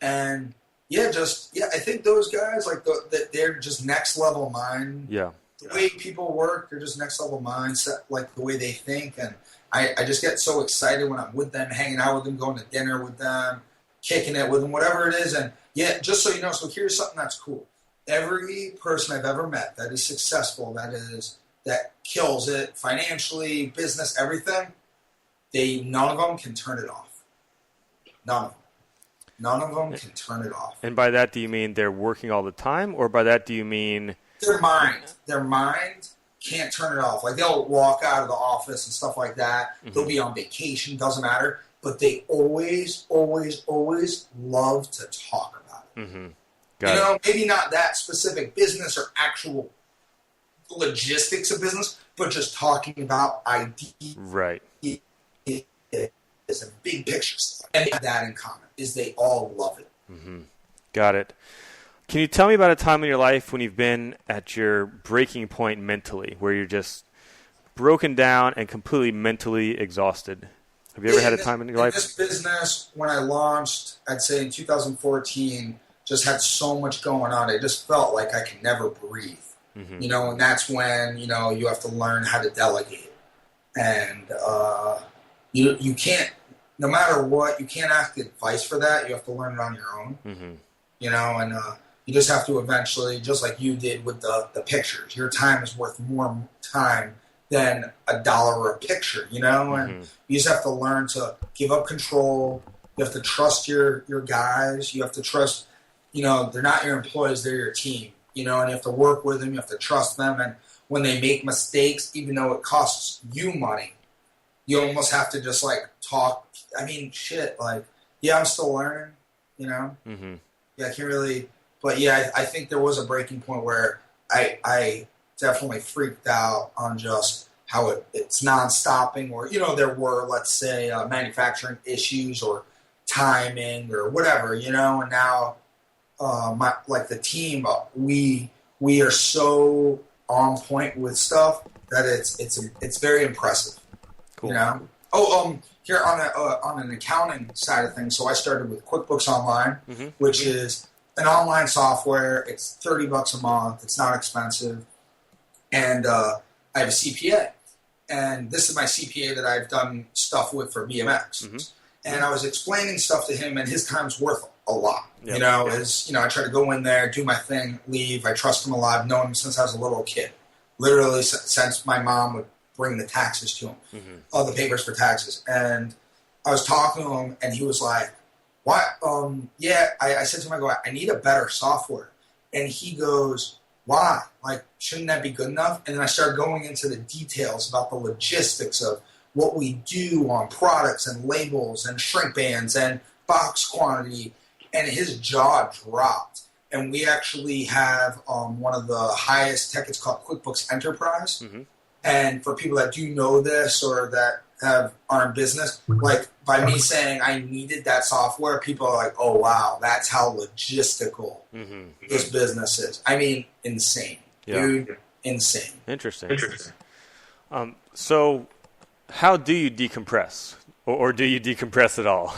Speaker 2: And I think those guys, like, they're just next level mind.
Speaker 1: Yeah.
Speaker 2: The way people work, they're just next level mindset, like the way they think. And I just get so excited when I'm with them, hanging out with them, going to dinner with them, kicking it with them, whatever it is. And just so you know, so here's something that's cool. Every person I've ever met that is successful, that kills it financially, business, everything, none of them can turn it off. None of them can turn it off.
Speaker 1: And by that, do you mean they're working all the time, or by that do you mean
Speaker 2: their mind can't turn it off? Like, they'll walk out of the office and stuff like that. Mm-hmm. They'll be on vacation, doesn't matter. But they always, always, always love to talk about it. Mm-hmm. Maybe not that specific business or actual logistics of business, but just talking about ideas.
Speaker 1: Right.
Speaker 2: It's a big picture stuff. And they have that in common, is they all love it.
Speaker 1: Mm-hmm. Got it. Can you tell me about a time in your life when you've been at your breaking point mentally, where you're just broken down and completely mentally exhausted? Have you ever had a time in your life?
Speaker 2: This business, when I launched, I'd say in 2014, just had so much going on. I just felt like I could never breathe.
Speaker 1: Mm-hmm.
Speaker 2: And that's when, you have to learn how to delegate. And you can't, no matter what, you can't ask advice for that. You have to learn it on your own.
Speaker 1: Mm-hmm.
Speaker 2: And you just have to eventually, just like you did with the pictures, your time is worth more time than $1 a picture, and
Speaker 1: Mm-hmm.
Speaker 2: you just have to learn to give up control. You have to trust your guys. You have to trust, they're not your employees, they're your team, and you have to work with them. You have to trust them. And when they make mistakes, even though it costs you money, you almost have to just talk. I mean, shit, I'm still learning,
Speaker 1: Mm-hmm.
Speaker 2: Yeah, I can't really, but yeah, I think there was a breaking point where I definitely freaked out on just how it's non-stopping, or, there were, let's say, manufacturing issues or timing or whatever, and now, the team, we are so on point with stuff that it's very impressive,
Speaker 1: Cool.
Speaker 2: Here on an accounting side of things, so I started with QuickBooks Online,
Speaker 1: Mm-hmm.
Speaker 2: which is an online software. It's $30 a month. It's not expensive. And I have a CPA. And this is my CPA that I've done stuff with for BMX.
Speaker 1: Mm-hmm.
Speaker 2: And I was explaining stuff to him, and his time's worth a lot.
Speaker 1: Yep.
Speaker 2: I try to go in there, do my thing, leave. I trust him a lot. I've known him since I was a little kid. Literally since my mom would bring the taxes to him,
Speaker 1: Mm-hmm.
Speaker 2: all the papers for taxes. And I was talking to him, and he was like, "What? I said to him, I go, I need a better software." And he goes, "Why? Shouldn't that be good enough?" And then I started going into the details about the logistics of what we do on products and labels and shrink bands and box quantity. And his jaw dropped. And we actually have one of the highest tech. It's called QuickBooks Enterprise.
Speaker 1: Mm-hmm.
Speaker 2: And for people that do know this or that are in business, by me saying I needed that software, people are like, "Oh wow, that's how logistical
Speaker 1: Mm-hmm.
Speaker 2: this business is." I mean, insane, dude, insane.
Speaker 1: Interesting. So, how do you decompress, or do you decompress at all?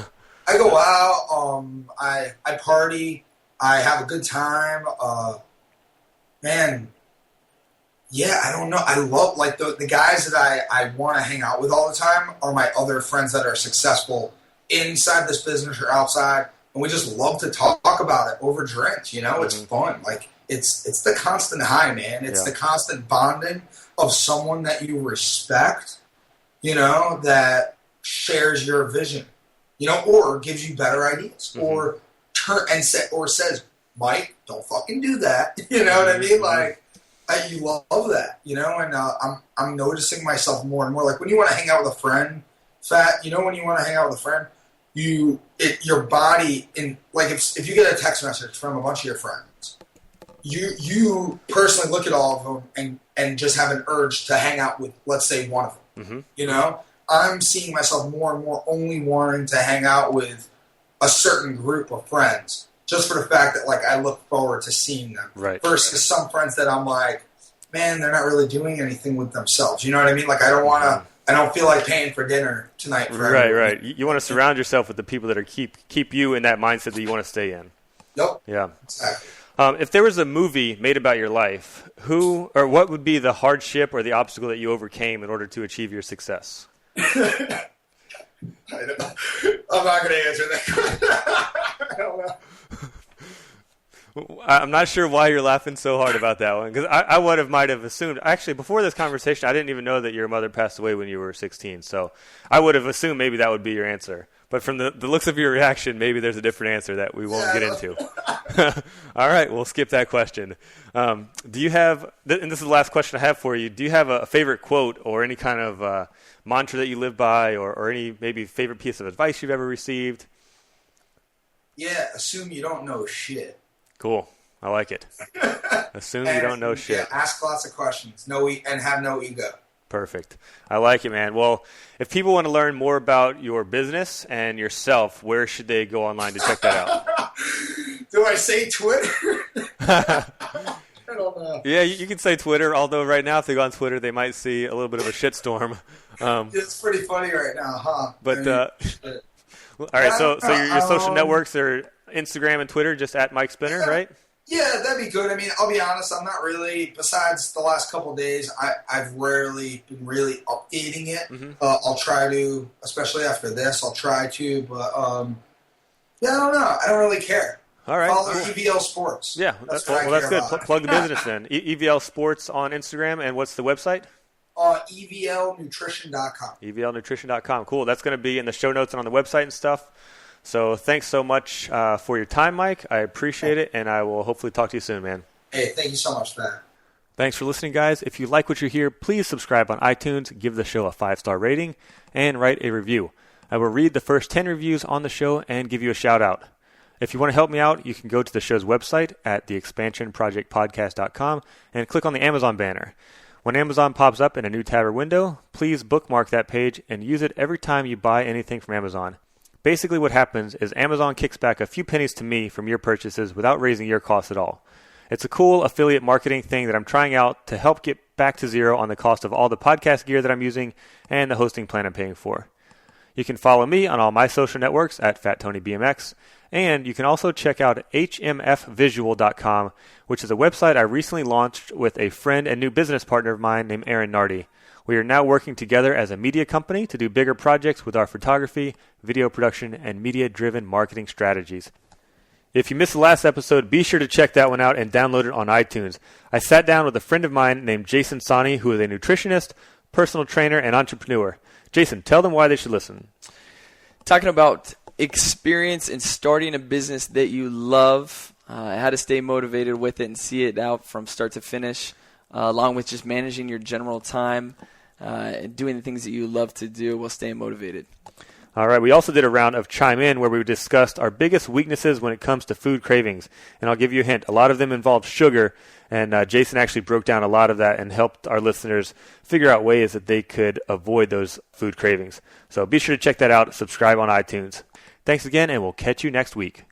Speaker 2: I go out. I party. I have a good time. Man. Yeah, I don't know. I love, the guys that I want to hang out with all the time are my other friends that are successful inside this business or outside, and we just love to talk about it over drinks,
Speaker 1: Mm-hmm.
Speaker 2: It's fun. It's the constant high, man. It's the constant bonding of someone that you respect, that shares your vision, or gives you better ideas,
Speaker 1: Mm-hmm.
Speaker 2: or says, "Mike, don't fucking do that." You know what I mean? You love that, and I'm noticing myself more and more. When you want to hang out with a friend, when you want to hang out with a friend, your body if you get a text message from a bunch of your friends, you personally look at all of them and just have an urge to hang out with, let's say, one of them.
Speaker 1: Mm-hmm.
Speaker 2: I'm seeing myself more and more only wanting to hang out with a certain group of friends, just for the fact that I look forward to seeing them.
Speaker 1: Right.
Speaker 2: Versus some friends that I'm like, man, they're not really doing anything with themselves. You know what I mean? I don't feel like paying for dinner tonight.
Speaker 1: Right. You want to surround yourself with the people that are keep you in that mindset that you want to stay in.
Speaker 2: Yep.
Speaker 1: Yeah.
Speaker 2: Exactly.
Speaker 1: If there was a movie made about your life, who or what would be the hardship or the obstacle that you overcame in order to achieve your success?
Speaker 2: I'm not going to answer that. I don't know.
Speaker 1: I'm not sure why you're laughing so hard about that one, because I might have assumed, actually, before this conversation, I didn't even know that your mother passed away when you were 16, so I would have assumed maybe that would be your answer. But from the looks of your reaction, maybe there's a different answer that we won't get into. All right, we'll skip that question. Do you have, and this is the last question I have for you, do you have a favorite quote or any kind of mantra that you live by, or any maybe favorite piece of advice you've ever received?
Speaker 2: Yeah, assume you don't know shit.
Speaker 1: Cool. I like it. Assume you don't know shit.
Speaker 2: Yeah, ask lots of questions. And have no ego.
Speaker 1: Perfect. I like it, man. Well, if people want to learn more about your business and yourself, where should they go online to check that out?
Speaker 2: Do I say Twitter? I don't know.
Speaker 1: Yeah, you can say Twitter, although right now if they go on Twitter, they might see a little bit of a shitstorm.
Speaker 2: It's pretty funny right now, huh?
Speaker 1: But, all right, so your social networks are Instagram and Twitter, just at Mike Spinner, right?
Speaker 2: Yeah, that'd be good. I mean, I'll be honest, I'm not really, besides the last couple of days, I've rarely been really updating it.
Speaker 1: Mm-hmm.
Speaker 2: I'll try to, especially after this, I'll try to, but yeah, I don't know. I don't really care.
Speaker 1: All right.
Speaker 2: Follow EVL Sports.
Speaker 1: Yeah, that's good. Plug the business then. EVL Sports on Instagram, and what's the website?
Speaker 2: EVLnutrition.com.
Speaker 1: EVLnutrition.com. Cool. That's going to be in the show notes and on the website and stuff. So thanks so much for your time, Mike. I appreciate it, and I will hopefully talk to you soon, man.
Speaker 2: Hey, thank you so much for that.
Speaker 1: Thanks for listening, guys. If you like what you hear, please subscribe on iTunes, give the show a 5-star rating, and write a review. I will read the first 10 reviews on the show and give you a shout-out. If you want to help me out, you can go to the show's website at theexpansionprojectpodcast.com and click on the Amazon banner. When Amazon pops up in a new tab or window, please bookmark that page and use it every time you buy anything from Amazon. Basically what happens is Amazon kicks back a few pennies to me from your purchases without raising your costs at all. It's a cool affiliate marketing thing that I'm trying out to help get back to zero on the cost of all the podcast gear that I'm using and the hosting plan I'm paying for. You can follow me on all my social networks at FatTonyBMX, and you can also check out hmfvisual.com, which is a website I recently launched with a friend and new business partner of mine named Aaron Nardi. We are now working together as a media company to do bigger projects with our photography, video production, and media-driven marketing strategies. If you missed the last episode, be sure to check that one out and download it on iTunes. I sat down with a friend of mine named Jason Sani, who is a nutritionist, personal trainer, and entrepreneur. Jason, tell them why they should listen.
Speaker 3: Talking about experience in starting a business that you love, how to stay motivated with it and see it out from start to finish, along with just managing your general time and doing the things that you love to do while staying motivated.
Speaker 1: All right, we also did a round of Chime In where we discussed our biggest weaknesses when it comes to food cravings. And I'll give you a hint. A lot of them involve sugar, and Jason actually broke down a lot of that and helped our listeners figure out ways that they could avoid those food cravings. So be sure to check that out. Subscribe on iTunes. Thanks again, and we'll catch you next week.